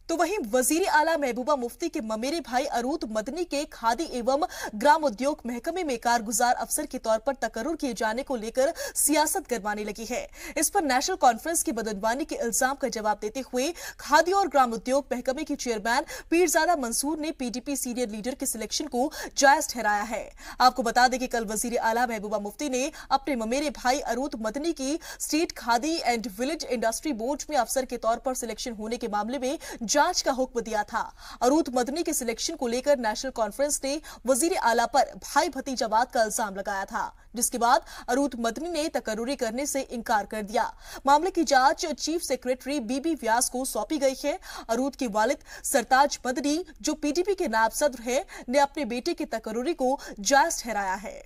तो वहीं वजीर आला महबूबा मुफ्ती के ममेरे भाई अरूद मदनी के खादी एवं ग्राम उद्योग महकमे में कारगुजार अफसर के तौर पर तकर्रुर किए जाने को लेकर सियासत गरमाने लगी है। इस पर नेशनल कॉन्फ्रेंस की बदनवानी के इल्जाम का जवाब देते हुए खादी और ग्राम उद्योग महकमे के चेयरमैन पीरजादा मंसूर ने पीडीपी सीनियर लीडर के सिलेक्शन को जायज ठहराया है। आपको बता दें कि कल वजीर आला महबूबा मुफ्ती ने अपने ममेरे भाई अरूद मदनी की state khadi and village industry board में अफसर के तौर पर सिलेक्शन होने के मामले में जांच का हुक्म दिया था। अरूद मदनी के सिलेक्शन को लेकर नेशनल कॉन्फ्रेंस ने वजीर आला पर भाई भतीजावाद का इल्जाम लगाया था, जिसके बाद अरूद मदनी ने तकर्रुरी करने से इनकार कर दिया। मामले की जांच चीफ सेक्रेटरी बीबी व्यास को सौंपी गई है। अरूद के वालिद सरताज मदनी, जो पीडीपी के नायब सदर है, ने अपने बेटे की तकर्रुरी को जायज ठहराया है।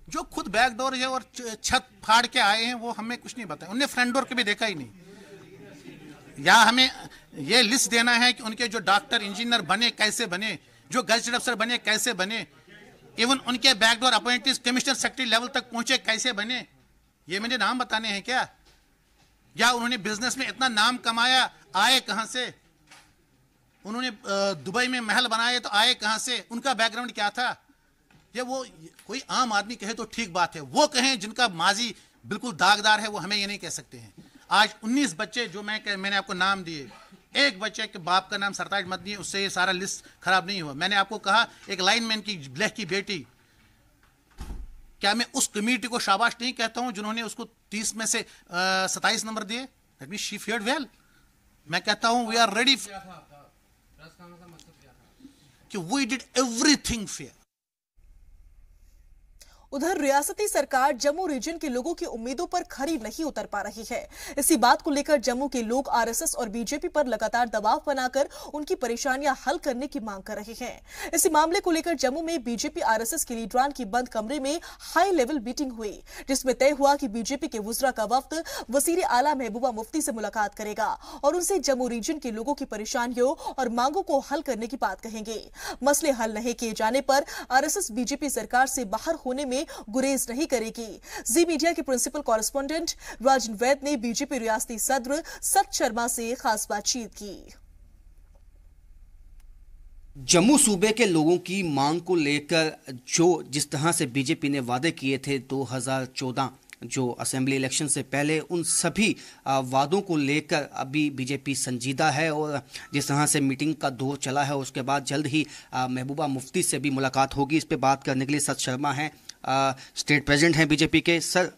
जो खुद बैकडोर है और छत फाड़ के आए हैं वो हमें कुछ नहीं बताया, उन्हें फ्रंट डोर के भी देखा ही नहीं। या हमें ये लिस्ट देना है कि उनके जो डॉक्टर इंजीनियर बने कैसे बने, जो गजेटेड अफसर बने कैसे बने, इवन उनके backdoor appointees commissioner secretary level तक पहुंचे कैसे बने, ये मुझे नाम बताने हैं क्या? या उन्होंने बिजनेस में इतना नाम कमाया, आए कहां से? उन्होंने दुबई में महल बनाए तो आए कहां से? उनका बैकग्राउंड क्या था? ये वो कोई आम आदमी कहे तो ठीक बात है, वो कहें जिनका माजी बिल्कुल दागदार है, वो हमें ये नहीं कह सकते हैं। आज 19 बच्चे जो मैंने आपको नाम दिए, एक बच्चे के बाप का नाम सरताज मदनी है, उससे ये सारा लिस्ट खराब नहीं हुआ। मैंने आपको कहा एक लाइनमैन की ब्लैक की बेटी, क्या मैं उस कमेटी को शाबाश नहीं कहता हूं जिन्होंने उसको 30 में से 27 नंबर दिए? That means she fared well. मैं कहता हूं वी आर रेडी कि वी डिड एवरीथिंग फेयर। उधर रियासती सरकार जम्मू रीजन के लोगों की उम्मीदों पर खरी नहीं उतर पा रही है। इसी बात को लेकर जम्मू के लोग आरएसएस और बीजेपी पर लगातार दबाव बनाकर उनकी परेशानियां हल करने की मांग कर रहे हैं। इसी मामले को लेकर जम्मू में बीजेपी आरएसएस के लीडरान की बंद कमरे में हाई लेवल मीटिंग हुई, जिसमें तय हुआ कि बीजेपी के वुज़रा का वफ्द वज़ीर आला महबूबा मुफ्ती से मुलाकात करेगा और उनसे जम्मू रीजन के लोगों की परेशानियों और मांगों को हल करने की बात कहेंगे। मसले हल नहीं किए जाने पर आरएसएस बीजेपी सरकार से बाहर होने में गुरेज नहीं करेगी। जी मीडिया के प्रिंसिपल कॉरेस्पोंडेंट राजन वैद ने बीजेपी रियासती सदर सत शर्मा से खास बातचीत की। जम्मू सूबे के लोगों की मांग को लेकर जिस तरह से बीजेपी ने वादे किए थे 2014 जो असेंबली इलेक्शन से पहले, उन सभी वादों को लेकर अभी बीजेपी संजीदा है और जिस तरह से मीटिंग का दौर चला है उसके बाद जल्द ही महबूबा मुफ्ती से भी मुलाकात होगी। इस पे बात करने के लिए सत शर्मा हैं, स्टेट प्रेसिडेंट हैं बीजेपी के। सर,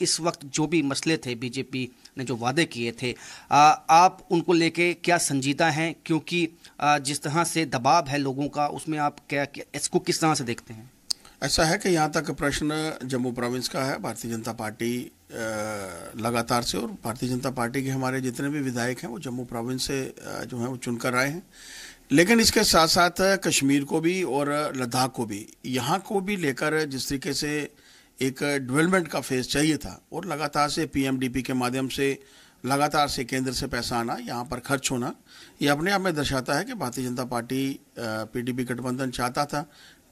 इस वक्त जो भी मसले थे, बीजेपी ने जो वादे किए थे, आप उनको लेके क्या संजीदा हैं? क्योंकि जिस तरह से दबाव है लोगों का, उसमें आप क्या इसको किस तरह से देखते हैं? ऐसा है कि यहाँ तक प्रश्न जम्मू प्रोविंस का है। भारतीय जनता पार्टी लगातार से, और भारतीय जनता पार्टी के हमारे जितने भी विधायक हैं वो जम्मू प्रोविंस से जो हैं वो चुनकर आए हैं। लेकिन इसके साथ साथ कश्मीर को भी और लद्दाख को भी, यहाँ को भी लेकर जिस तरीके से एक डेवलपमेंट का फेज चाहिए था और लगातार से पीएमडीपी के माध्यम से लगातार से केंद्र से पैसा आना, यहाँ पर खर्च होना, ये अपने आप में दर्शाता है कि भारतीय जनता पार्टी पीडीपी गठबंधन चाहता था।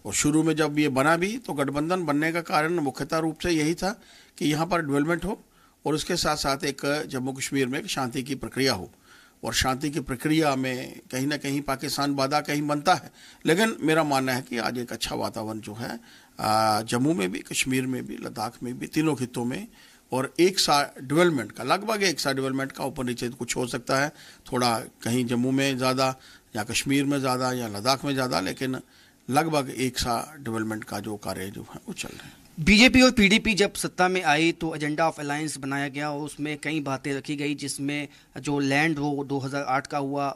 और शुरू में जब ये बना भी तो गठबंधन बनने का कारण मुख्यतः रूप से यही था कि यहाँ पर डेवलपमेंट हो और उसके साथ साथ एक जम्मू कश्मीर में एक शांति की प्रक्रिया हो। और शांति की प्रक्रिया में कहीं ना कहीं पाकिस्तान बाधा कहीं बनता है। लेकिन मेरा मानना है कि आज एक अच्छा वातावरण जो है जम्मू में भी, कश्मीर में भी, लद्दाख में भी, तीनों खित्तों में, और एक सा डेवलपमेंट का, लगभग एक सा डेवलपमेंट का, ऊपर नीचे कुछ हो सकता है, थोड़ा कहीं जम्मू में ज़्यादा या कश्मीर में ज़्यादा या लद्दाख में ज़्यादा, लेकिन लगभग एक सा डेवलपमेंट का जो कार्य जो है वो चल रहे हैं। बीजेपी और पीडीपी जब सत्ता में आई तो एजेंडा ऑफ अलायंस बनाया गया और उसमें कई बातें रखी गई, जिसमें जो लैंड वो 2008 का हुआ,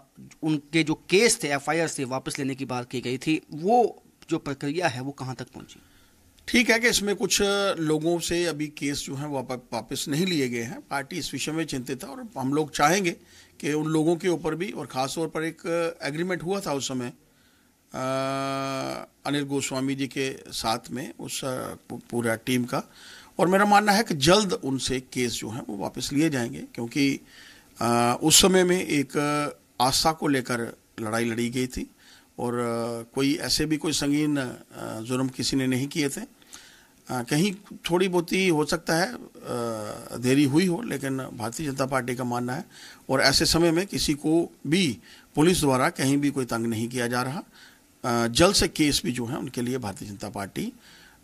उनके जो केस थे एफआईआर से वापस लेने की बात की गई थी, वो जो प्रक्रिया है वो कहाँ तक पहुंची? ठीक है कि इसमें कुछ लोगों से अभी केस जो है वो वापस नहीं लिए गए हैं। पार्टी इस विषय में चिंतित है और हम लोग चाहेंगे कि उन लोगों के ऊपर भी, और ख़ासतौर पर एक एग्रीमेंट हुआ था उस समय अनिल गोस्वामी जी के साथ में, उस पूरा टीम का, और मेरा मानना है कि जल्द उनसे केस जो है वो वापस लिए जाएंगे, क्योंकि उस समय में एक आस्था को लेकर लड़ाई लड़ी गई थी और कोई ऐसे भी कोई संगीन जुर्म किसी ने नहीं किए थे। कहीं थोड़ी बहुत ही हो सकता है देरी हुई हो, लेकिन भारतीय जनता पार्टी का मानना है और ऐसे समय में किसी को भी पुलिस द्वारा कहीं भी कोई तंग नहीं किया जा रहा। जल्द से केस भी जो है उनके लिए भारतीय जनता पार्टी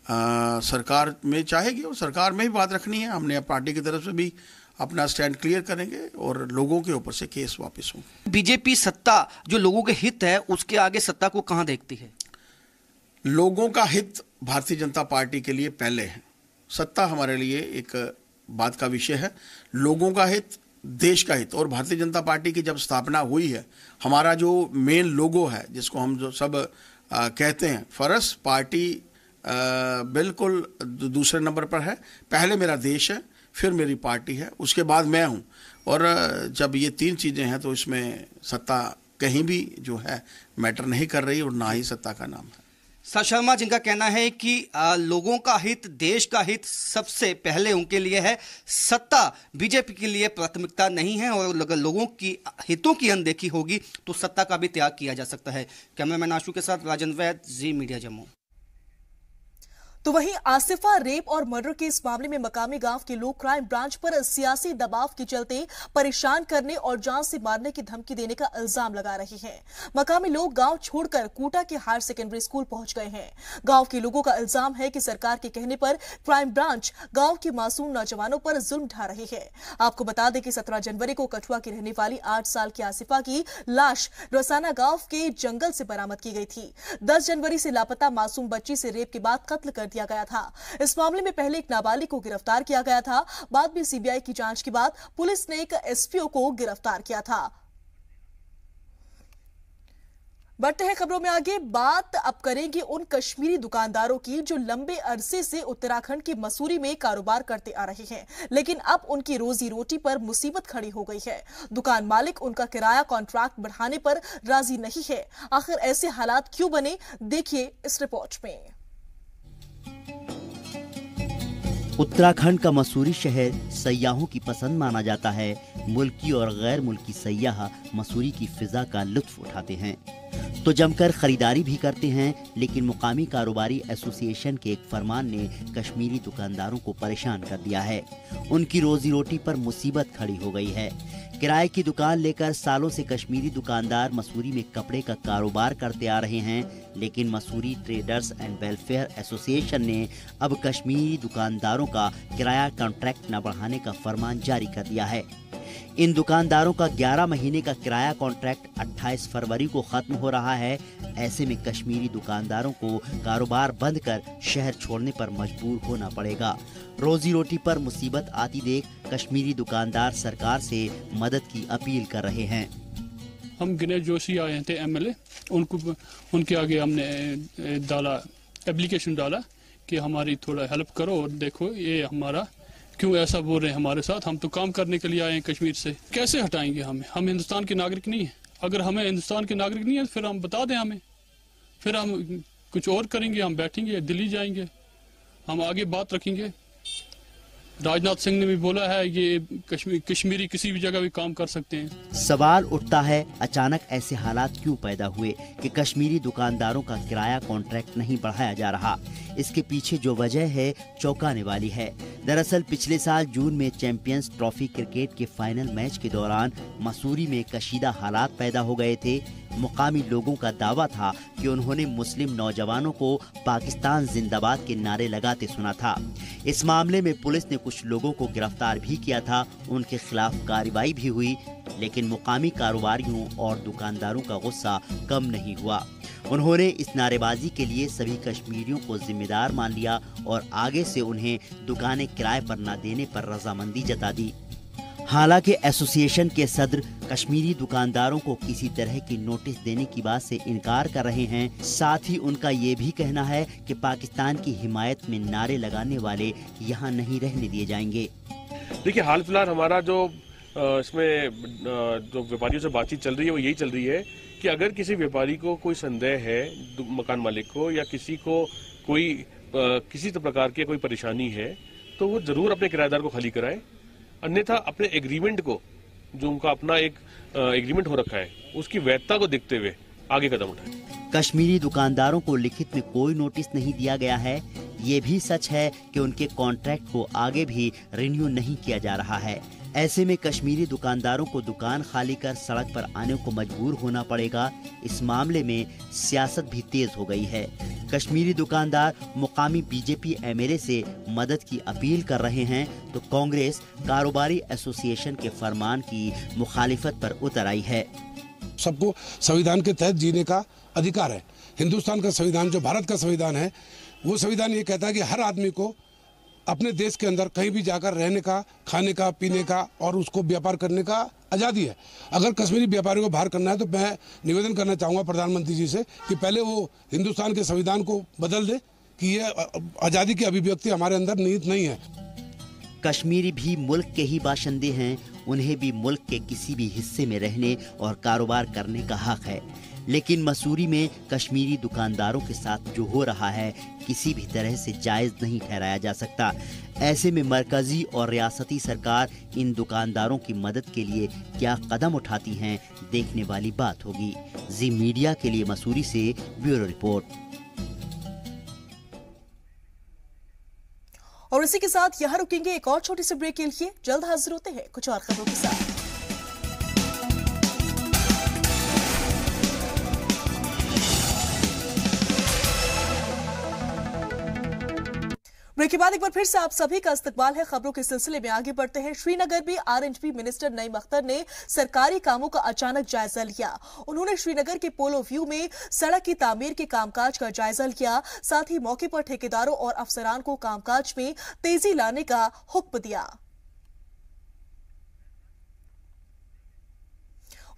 सरकार में चाहेगी और सरकार में ही बात रखनी है। हमने पार्टी की तरफ से भी अपना स्टैंड क्लियर करेंगे और लोगों के ऊपर से केस वापस होंगे। बीजेपी सत्ता जो लोगों के हित है, उसके आगे सत्ता को कहां देखती है? लोगों का हित भारतीय जनता पार्टी के लिए पहले है, सत्ता हमारे लिए एक बात का विषय है। लोगों का हित, देश का हित, और भारतीय जनता पार्टी की जब स्थापना हुई है, हमारा जो मेन लोगो है, जिसको हम जो सब कहते हैं, फर्स्ट पार्टी बिल्कुल दूसरे नंबर पर है। पहले मेरा देश है, फिर मेरी पार्टी है, उसके बाद मैं हूं। और जब ये तीन चीजें हैं तो इसमें सत्ता कहीं भी जो है मैटर नहीं कर रही और ना ही सत्ता का नाम है। सत शर्मा, जिनका कहना है कि लोगों का हित, देश का हित सबसे पहले उनके लिए है, सत्ता बीजेपी के लिए प्राथमिकता नहीं है, और अगर लोगों की हितों की अनदेखी होगी तो सत्ता का भी त्याग किया जा सकता है। कैमरामैन आशु के साथ राजन वैद, जी मीडिया जम्मू। तो वहीं आसिफा रेप और मर्डर के इस मामले में मकामी गांव के लोग क्राइम ब्रांच पर सियासी दबाव के चलते परेशान करने और जान से मारने की धमकी देने का इल्जाम लगा रहे हैं। मकामी लोग गांव छोड़कर कोटा के हायर सेकेंडरी स्कूल पहुंच गए हैं। गांव के लोगों का इल्जाम है कि सरकार के कहने पर क्राइम ब्रांच गांव के मासूम नौजवानों पर जुल्म ढा रही है। आपको बता दें कि 17 जनवरी को कठुआ की रहने वाली 8 साल की आसिफा की लाश रसाना गांव के जंगल से बरामद की गई थी। 10 जनवरी से लापता मासूम बच्ची से रेप के बाद कत्ल कर दिया गया था। इस मामले में पहले एक नाबालिग को गिरफ्तार किया गया था। बाद में सीबीआई की जांच के बाद पुलिस ने एक एसपीओ को गिरफ्तार किया था। बढ़ते हैं खबरों में आगे। बात अब करेंगे उन कश्मीरी दुकानदारों की जो लंबे अरसे से उत्तराखंड की मसूरी में कारोबार करते आ रहे हैं, लेकिन अब उनकी रोजी रोटी पर मुसीबत खड़ी हो गई है। दुकान मालिक उनका किराया कॉन्ट्रैक्ट बढ़ाने पर राजी नहीं है। आखिर ऐसे हालात क्यों बने, देखिए इस रिपोर्ट में। उत्तराखंड का मसूरी शहर सयाहों की पसंद माना जाता है। मुल्की और गैर मुल्की सयाह मसूरी की फिजा का लुत्फ उठाते हैं तो जमकर खरीदारी भी करते हैं, लेकिन मुकामी कारोबारी एसोसिएशन के एक फरमान ने कश्मीरी दुकानदारों को परेशान कर दिया है। उनकी रोजी रोटी पर मुसीबत खड़ी हो गई है। किराए की दुकान लेकर सालों से कश्मीरी दुकानदार मसूरी में कपड़े का कारोबार करते आ रहे हैं, लेकिन Mussoorie traders and welfare association ने अब कश्मीरी दुकानदारों का किराया कॉन्ट्रैक्ट न बढ़ाने का फरमान जारी कर दिया है। इन दुकानदारों का 11 महीने का किराया कॉन्ट्रैक्ट 28 फरवरी को खत्म हो रहा है। ऐसे में कश्मीरी दुकानदारों को कारोबार बंद कर शहर छोड़ने पर मजबूर होना पड़ेगा। रोजी रोटी पर मुसीबत आती देख कश्मीरी दुकानदार सरकार से मदद की अपील कर रहे हैं। हम गणेश जोशी आए थे एमएलए, उनके आगे हमने एप्लीकेशन डाला कि हमारी थोड़ा हेल्प करो और देखो ये हमारा क्यों ऐसा बोल रहे हैं हमारे साथ। हम तो काम करने के लिए आए हैं कश्मीर से, कैसे हटाएंगे हमें? हम हिंदुस्तान के नागरिक नहीं है। अगर हमें हिंदुस्तान के नागरिक नहीं है फिर हम बता दें हमें, फिर हम कुछ और करेंगे। हम बैठेंगे, दिल्ली जाएंगे, हम आगे बात रखेंगे। राजनाथ सिंह ने भी बोला है ये कश्मीरी किसी भी जगह भी काम कर सकते हैं। सवाल उठता है अचानक ऐसे हालात क्यों पैदा हुए कि कश्मीरी दुकानदारों का किराया कॉन्ट्रैक्ट नहीं बढ़ाया जा रहा। इसके पीछे जो वजह है चौंकाने वाली है। दरअसल पिछले साल जून में चैंपियंस ट्रॉफी क्रिकेट के फाइनल मैच के दौरान मसूरी में कशीदा हालात पैदा हो गए थे। मुकामी लोगों का दावा था कि उन्होंने मुस्लिम नौजवानों को पाकिस्तान जिंदाबाद के नारे लगाते सुना था। इस मामले में पुलिस ने कुछ लोगों को गिरफ्तार भी किया था, उनके खिलाफ कार्रवाई भी हुई, लेकिन मुकामी कारोबारियों और दुकानदारों का गुस्सा कम नहीं हुआ। उन्होंने इस नारेबाजी के लिए सभी कश्मीरियों को जिम्मेदार मान लिया और आगे से उन्हें दुकानें किराए पर न देने पर रजामंदी जता दी। हालांकि एसोसिएशन के सदर कश्मीरी दुकानदारों को किसी तरह की नोटिस देने की बात से इनकार कर रहे हैं। साथ ही उनका ये भी कहना है कि पाकिस्तान की हिमायत में नारे लगाने वाले यहाँ नहीं रहने दिए जाएंगे। देखिए, हाल फिलहाल हमारा जो इसमें जो व्यापारियों से बातचीत चल रही है वो यही चल रही है कि अगर किसी व्यापारी को कोई संदेह है, मकान मालिक को या किसी को कोई किसी प्रकार की कोई परेशानी है तो वो जरूर अपने किराएदार को खाली कराए, अन्यथा अपने एग्रीमेंट को, जो उनका अपना एक एग्रीमेंट हो रखा है, उसकी वैधता को देखते हुए आगे कदम उठाए। कश्मीरी दुकानदारों को लिखित में कोई नोटिस नहीं दिया गया है। ये भी सच है कि उनके कॉन्ट्रैक्ट को आगे भी रिन्यू नहीं किया जा रहा है। ऐसे में कश्मीरी दुकानदारों को दुकान खाली कर सड़क पर आने को मजबूर होना पड़ेगा। इस मामले में सियासत भी तेज हो गई है। कश्मीरी दुकानदार मुकामी बीजेपी एमएलए से मदद की अपील कर रहे हैं तो कांग्रेस कारोबारी एसोसिएशन के फरमान की मुखालिफत पर उतर आई है। सबको संविधान के तहत जीने का अधिकार है। हिंदुस्तान का संविधान, जो भारत का संविधान है, वो संविधान ये कहता है कि हर आदमी को अपने देश के अंदर कहीं भी जाकर रहने का, खाने का, पीने का और उसको व्यापार करने का आज़ादी है। अगर कश्मीरी व्यापारियों को बाहर करना है तो मैं निवेदन करना चाहूँगा प्रधानमंत्री जी से कि पहले वो हिंदुस्तान के संविधान को बदल दे कि ये आज़ादी की अभिव्यक्ति हमारे अंदर निहित नहीं है। कश्मीरी भी मुल्क के ही बाशिंदे हैं, उन्हें भी मुल्क के किसी भी हिस्से में रहने और कारोबार करने का हक है। लेकिन मसूरी में कश्मीरी दुकानदारों के साथ जो हो रहा है किसी भी तरह से जायज़ नहीं ठहराया जा सकता। ऐसे में मरकजी और रियासती सरकार इन दुकानदारों की मदद के लिए क्या कदम उठाती हैं, देखने वाली बात होगी। जी मीडिया के लिए मसूरी से ब्यूरो रिपोर्ट। और इसी के साथ यहाँ रुकेंगे एक और छोटी सी ब्रेक के लिए। जल्द हाजिर होते हैं कुछ और खबरों के साथ। ब्रेक के बाद एक बार फिर से आप सभी का इस्तकबाल है। खबरों के सिलसिले में आगे बढ़ते हैं। श्रीनगर में आरएंडबी मिनिस्टर नईम अख्तर ने सरकारी कामों का अचानक जायजा लिया। उन्होंने श्रीनगर के पोलो व्यू में सड़क की तामीर के कामकाज का जायजा लिया। साथ ही मौके पर ठेकेदारों और अफसरान को कामकाज में तेजी लाने का हुक्म दिया।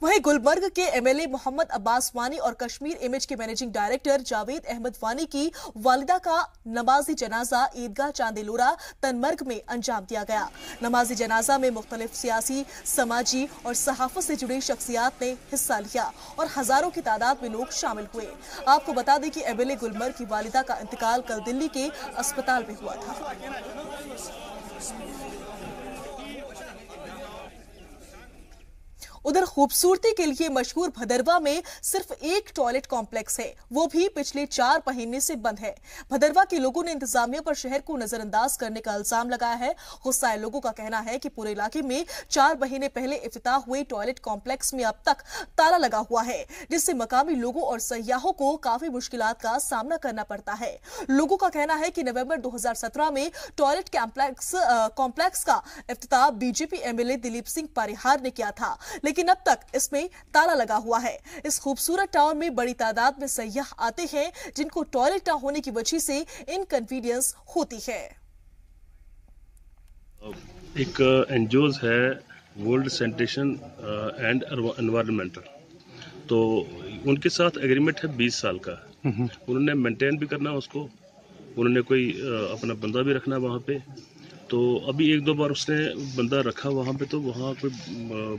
वहीं गुलबर्ग के एमएलए मोहम्मद अब्बास वानी और कश्मीर इमेज के मैनेजिंग डायरेक्टर जावेद अहमद वानी की वालिदा का नमाजी जनाजा ईदगाह चांदेलोरा तनमर्ग में अंजाम दिया गया। नमाजी जनाजा में मुख्तलिफ सियासी, समाजी और सहाफत से जुड़ी शख्सियात ने हिस्सा लिया और हजारों की तादाद में लोग शामिल हुए। आपको बता दें कि एमएलए गुलबर्ग की वालिदा का इंतकाल कल दिल्ली के अस्पताल में हुआ था। उधर खूबसूरती के लिए मशहूर भदरवा में सिर्फ एक टॉयलेट कॉम्प्लेक्स है, वो भी पिछले 4 महीने से बंद है। भदरवा के लोगों ने इंतजामिया पर शहर को नजरअंदाज करने का इल्जाम लगाया है। गुस्साए लोगों का कहना है कि पूरे इलाके में 4 महीने पहले इफ्तिताह हुए टॉयलेट कॉम्प्लेक्स में अब तक ताला लगा हुआ है, जिससे मकामी लोगों और सयाहों को काफी मुश्किलात का सामना करना पड़ता है। लोगों का कहना है कि नवंबर 2017 में टॉयलेट कॉम्प्लेक्स का इफ्तिताह बीजेपी एमएलए दिलीप सिंह पारिहार ने किया था, लेकिन अब तक इसमें ताला लगा हुआ है। इस खूबसूरत टाउन में बड़ी तादाद में सयाह आते हैं, जिनको टॉयलेट न होने की वजह से इनकन्वीनियंस होती है। एक एनजीओ है वर्ल्ड सैनिटेशन एंड एनवायरमेंटल, तो उनके साथ एग्रीमेंट है 20 साल का। उन्होंने मेंटेन भी करना उसको, उन्होंने कोई अपना बंदा भी रखना वहाँ पे। तो अभी 1-2 बार उसने बंदा रखा वहाँ पे, तो वहाँ कोई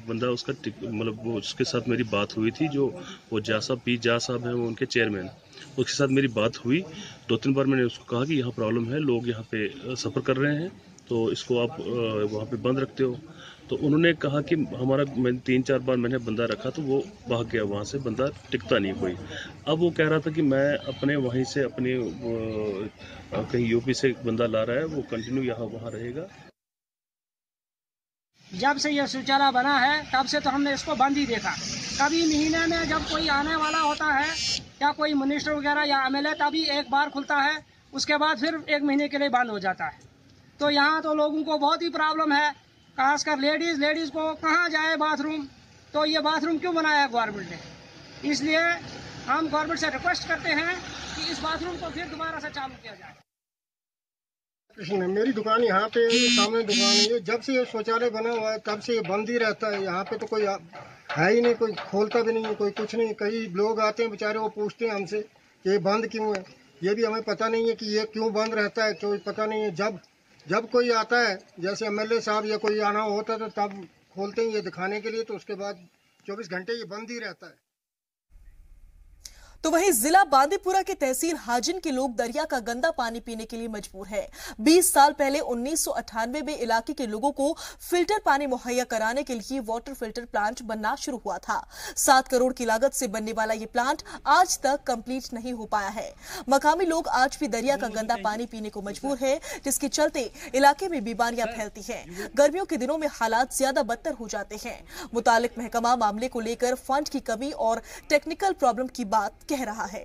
बंदा उसका मतलब वो उसके साथ मेरी बात हुई थी, जो वो जा साहब हैं, वो उनके चेयरमैन, उसके साथ मेरी बात हुई। 2-3 बार मैंने उसको कहा कि यहाँ प्रॉब्लम है, लोग यहाँ पे सफ़र कर रहे हैं, तो इसको आप वहाँ पे बंद रखते हो। तो उन्होंने कहा कि हमारा 3-4 बार मैंने बंदा रखा, तो वो भाग गया वहाँ से, बंदा टिकता नहीं कोई। अब वो कह रहा था कि मैं अपने वहीं से अपने कहीं यूपी से एक बंदा ला रहा है, वो कंटिन्यू यहाँ वहाँ रहेगा। जब से ये शौचालय बना है तब से तो हमने इसको बंद ही देखा। कभी महीने में जब कोई आने वाला होता है या कोई मिनिस्टर वगैरह या एमएलए, तभी एक बार खुलता है, उसके बाद फिर 1 महीने के लिए बंद हो जाता है। तो यहाँ तो लोगों को बहुत ही प्रॉब्लम है, खासकर लेडीज़ को कहाँ जाए बाथरूम। तो ये बाथरूम क्यों बनाया गवर्नमेंट ने? इसलिए हम गवर्नमेंट से रिक्वेस्ट करते हैं कि इस बाथरूम को फिर दोबारा से चालू किया जाए। मेरी दुकान यहाँ पे सामने दुकान है, जब से ये शौचालय बना हुआ है तब से ये बंद ही रहता है। यहाँ पे तो कोई है ही नहीं, कोई खोलता भी नहीं है, कोई कुछ नहीं। कई लोग आते हैं बेचारे, वो पूछते हैं हमसे कि ये बंद क्यों है। ये भी हमें पता नहीं है कि ये क्यों बंद रहता है, कोई पता नहीं है। जब कोई आता है, जैसे एमएलए साहब या कोई आना होता है, तो तब खोलते हैं ये दिखाने के लिए, तो उसके बाद 24 घंटे ये बंद ही रहता है। तो वहीं जिला बांदीपुरा के तहसील हाजिन के लोग दरिया का गंदा पानी पीने के लिए मजबूर है। 20 साल पहले 1998 में इलाके के लोगों को फिल्टर पानी मुहैया कराने के लिए वाटर फिल्टर प्लांट बनना शुरू हुआ था। 7 करोड़ की लागत से बनने वाला ये प्लांट आज तक कंप्लीट नहीं हो पाया है। मकामी लोग आज भी दरिया का गंदा पानी पीने को मजबूर है, जिसके चलते इलाके में बीमारियां फैलती हैं। गर्मियों के दिनों में हालात ज्यादा बदतर हो जाते हैं। मुतालिक महकमा मामले को लेकर फंड की कमी और टेक्निकल प्रॉब्लम की बात कह रहा है।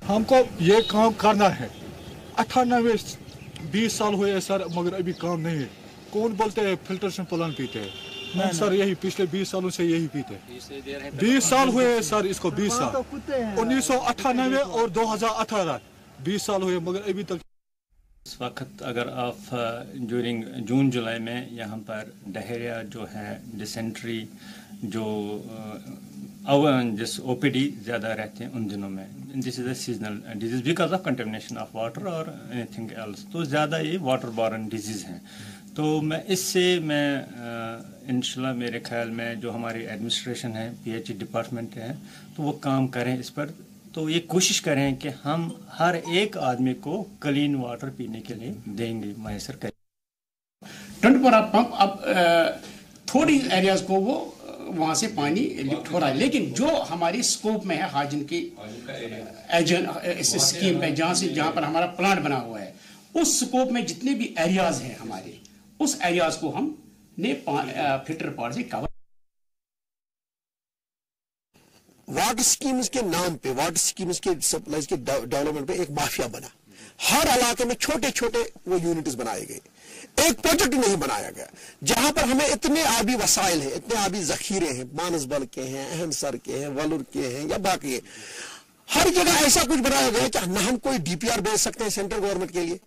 हमको ये काम करना है। 20 साल हुए सर, मगर अभी काम नहीं है। कौन बोलते हैं फिल्टर से प्लान पीते हैं? नहीं सर, यही पिछले 20 सालों से यही पीते हैं। 20 साल हुए सर इसको, 20 साल 1998 और 2018 20 साल हुए, मगर अभी तक। इस वक्त अगर आप ड्यूरिंग जून जुलाई में यहाँ पर डायरिया जो है, डिसेंट्री जो जिस ओपीडी ज़्यादा रहते हैं उन दिनों में, this is a seasonal disease because of contamination of water और एनीथिंग एल्स, तो ज़्यादा ये वाटर बॉर्न डिजीज़ हैं। तो मैं इंशाल्लाह मेरे ख्याल में जो हमारी एडमिनिस्ट्रेशन है, पीएचई डिपार्टमेंट है, तो वो काम करें इस पर। तो ये कोशिश करें कि हम हर एक आदमी को क्लीन वाटर पीने के लिए देंगे, मैसर करें। टंडपुरा पंप अब थोड़ी एरियाज को वो वहाँ से पानी लिफ्ट हो रहा है, लेकिन जो हमारी स्कोप में है हाजिन की इस स्कीम पे, जहाँ पर हमारा प्लांट बना हुआ है, उस स्कोप में जितने भी एरियाज हैं हमारे, उस एरियाज को हमने फिल्टर पानी से कवर। वाटर स्कीम्स के नाम पे, वाटर स्कीम्स के सप्लाईज के डेवलपमेंट पे एक माफिया बना। हर इलाके में छोटे छोटे वो यूनिट्स बनाए गए, एक प्रोजेक्ट नहीं बनाया गया। जहां पर हमें इतने आबी वसाइल हैं, इतने आबी जखीरे हैं, मानसबल के हैं, अहमसर के हैं, वलुर के हैं या बाकी है, हर जगह ऐसा कुछ बनाया गया कि न हम कोई डीपीआर भेज सकते हैं सेंट्रल गवर्नमेंट के लिए,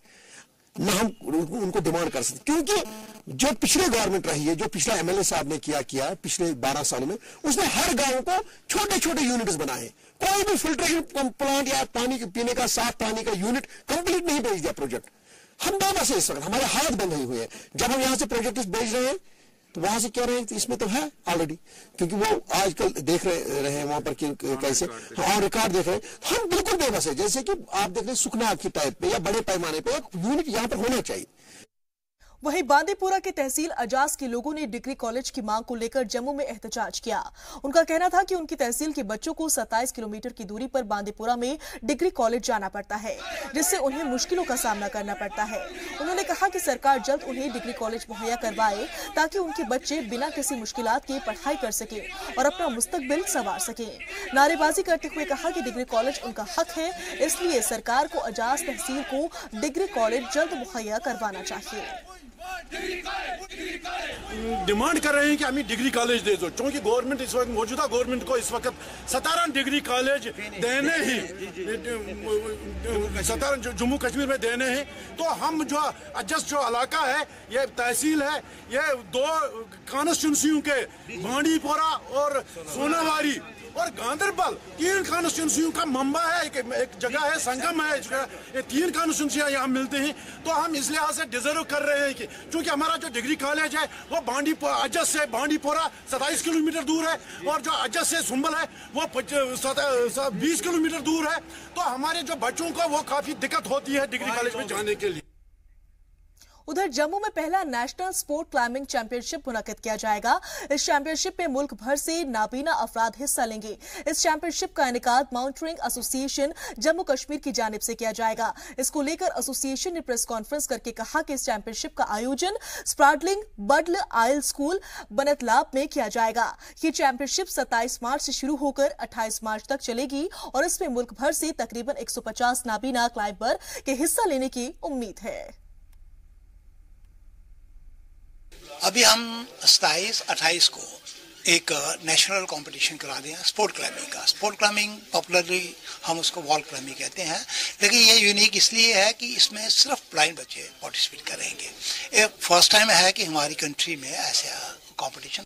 ना हम उनको डिमांड कर सकते, क्योंकि जो पिछले गवर्नमेंट रही है, जो पिछला एमएलए साहब ने किया पिछले 12 सालों में, उसने हर गांव को छोटे छोटे यूनिट्स बनाए। कोई भी फिल्ट्रेशन प्लांट या पानी पीने का साफ पानी का यूनिट कंप्लीट नहीं भेज दिया प्रोजेक्ट। हम बेबस है इस वक्त, हमारे हाथ बंद हुए हैं। जब हम यहाँ से प्रोजेक्ट भेज रहे हैं तो वहां से कह रहे हैं इसमें तो है ऑलरेडी, क्योंकि वो आजकल देख रहे हैं वहां पर कैसे और रिकॉर्ड देख रहे हैं। हम बिल्कुल बेबस है, जैसे कि आप देख रहे हैं सुखना की टाइप पे या बड़े पैमाने पे एक यूनिट यहाँ पर होना चाहिए। वहीं बांदीपुरा के तहसील अजास के लोगों ने डिग्री कॉलेज की मांग को लेकर जम्मू में एहतजाज किया। उनका कहना था कि उनकी तहसील के बच्चों को 27 किलोमीटर की दूरी पर बांदीपुरा में डिग्री कॉलेज जाना पड़ता है, जिससे उन्हें मुश्किलों का सामना करना पड़ता है। उन्होंने कहा कि सरकार जल्द उन्हें डिग्री कॉलेज मुहैया करवाए ताकि उनके बच्चे बिना किसी मुश्किलात के पढ़ाई कर सके और अपना मुस्तकबिल संवार सके। नारेबाजी करते हुए कहा कि डिग्री कॉलेज उनका हक है, इसलिए सरकार को अजास तहसील को डिग्री कॉलेज जल्द मुहैया करवाना चाहिए। डिमांड कर रहे हैं कि हमें डिग्री कॉलेज दे दो, क्योंकि गवर्नमेंट इस वक्त मौजूदा गवर्नमेंट को इस वक्त 17 डिग्री कॉलेज देने ही 17 जम्मू कश्मीर में देने हैं। तो हम जो एडजस्ट जो इलाका है, ये तहसील है, ये 2 कॉन्स्टिट्यूंसियों के बांडीपोरा और सोनावारी और गांधरबल 3 कॉन्स्टिट्यूंसियों का मंबा है, एक जगह है, संगम है, ये 3 कॉन्स्टिट्यूंसियां यहाँ मिलते हैं। तो हम इस लिहाज से डिजर्व कर रहे हैं कि क्योंकि हमारा जो डिग्री कॉलेज है वो अजस से बांडीपोरा 27 किलोमीटर दूर है और जो अजस से सुंबल है वो 20 किलोमीटर दूर है। तो हमारे जो बच्चों को वो काफी दिक्कत होती है डिग्री कॉलेज में जाने के लिए। उधर जम्मू में पहला नेशनल स्पोर्ट क्लाइंबिंग चैंपियनशिप मुनक्किद किया जाएगा। इस चैंपियनशिप में मुल्क भर से नाबीना अफराद हिस्सा लेंगे। इस चैंपियनशिप का इनेकाद माउंटेनियरिंग एसोसिएशन जम्मू कश्मीर की जानिब से किया जाएगा। इसको लेकर एसोसिएशन ने प्रेस कॉन्फ्रेंस करके कहा कि इस चैंपियनशिप का आयोजन स्प्राडलिंग बडल आयल स्कूल बनतलाब में किया जाएगा। ये चैंपियनशिप 27 मार्च से शुरू होकर 28 मार्च तक चलेगी और इसमें मुल्क भर से तकरीबन 150 नाबीना क्लाइंबर के हिस्सा लेने की उम्मीद है। अभी हम 27-28 को एक नेशनल कंपटीशन करा दिया स्पोर्ट क्लाइंबिंग का। स्पोर्ट क्लाइंबिंग पॉपुलरली हम उसको वॉल क्लाइंबिंग कहते हैं, लेकिन ये यूनिक इसलिए है कि इसमें सिर्फ ब्लाइंड बच्चे पार्टिसिपेट करेंगे। ये फर्स्ट टाइम है कि हमारी कंट्री में ऐसा कंपटीशन।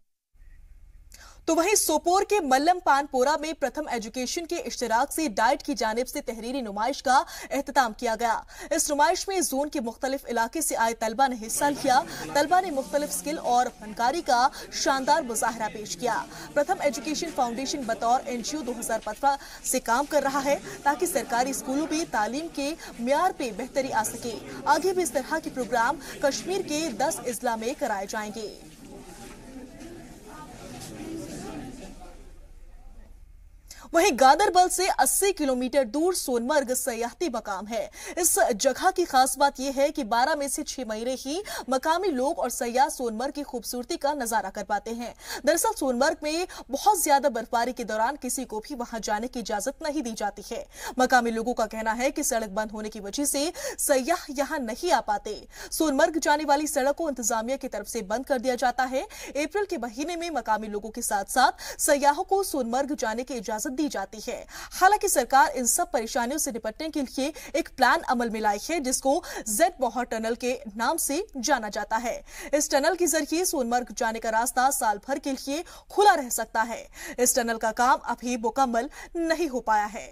तो वहीं सोपोर के मल्लम पानपोरा में प्रथम एजुकेशन के इश्तिराक से डाइट की जानिब से तहरीरी नुमाइश का एहतमाम किया गया। इस नुमाइश में जोन के मुख्तलिफ इलाके से आए तलबा ने हिस्सा लिया। तलबा ने मुख्तलिफ स्किल और फनकारी का शानदार मुजाहरा पेश किया। प्रथम एजुकेशन फाउंडेशन बतौर NGO 2015 से काम कर रहा है ताकि सरकारी स्कूलों में तालीम के म्यार पे बेहतरी आ सके। आगे भी इस तरह के प्रोग्राम कश्मीर के 10 अजला में कराए जाएंगे। वहीं गांदरबल से 80 किलोमीटर दूर सोनमर्ग सयाहती मकाम है। इस जगह की खास बात यह है कि 12 में से 6 महीने ही मकामी लोग और सयाह सोनमर्ग की खूबसूरती का नजारा कर पाते हैं। दरअसल सोनमर्ग में बहुत ज्यादा बर्फबारी के दौरान किसी को भी वहां जाने की इजाजत नहीं दी जाती है। मकामी लोगों का कहना है कि सड़क बंद होने की वजह से सयाह यहां नहीं आ पाते। सोनमर्ग जाने वाली सड़क को इंतजामिया की तरफ से बंद कर दिया जाता है। अप्रैल के महीने में मकामी लोगों के साथ साथ सयाहों को सोनमर्ग जाने की इजाजत दी जाती है। हालांकि सरकार इन सब परेशानियों से निपटने के लिए एक प्लान अमल में लाई है जिसको जेड बौहर टनल के नाम से जाना जाता है। इस टनल के जरिए सोनमर्ग जाने का रास्ता साल भर के लिए खुला रह सकता है। इस टनल का काम अभी मुकम्मल नहीं हो पाया है।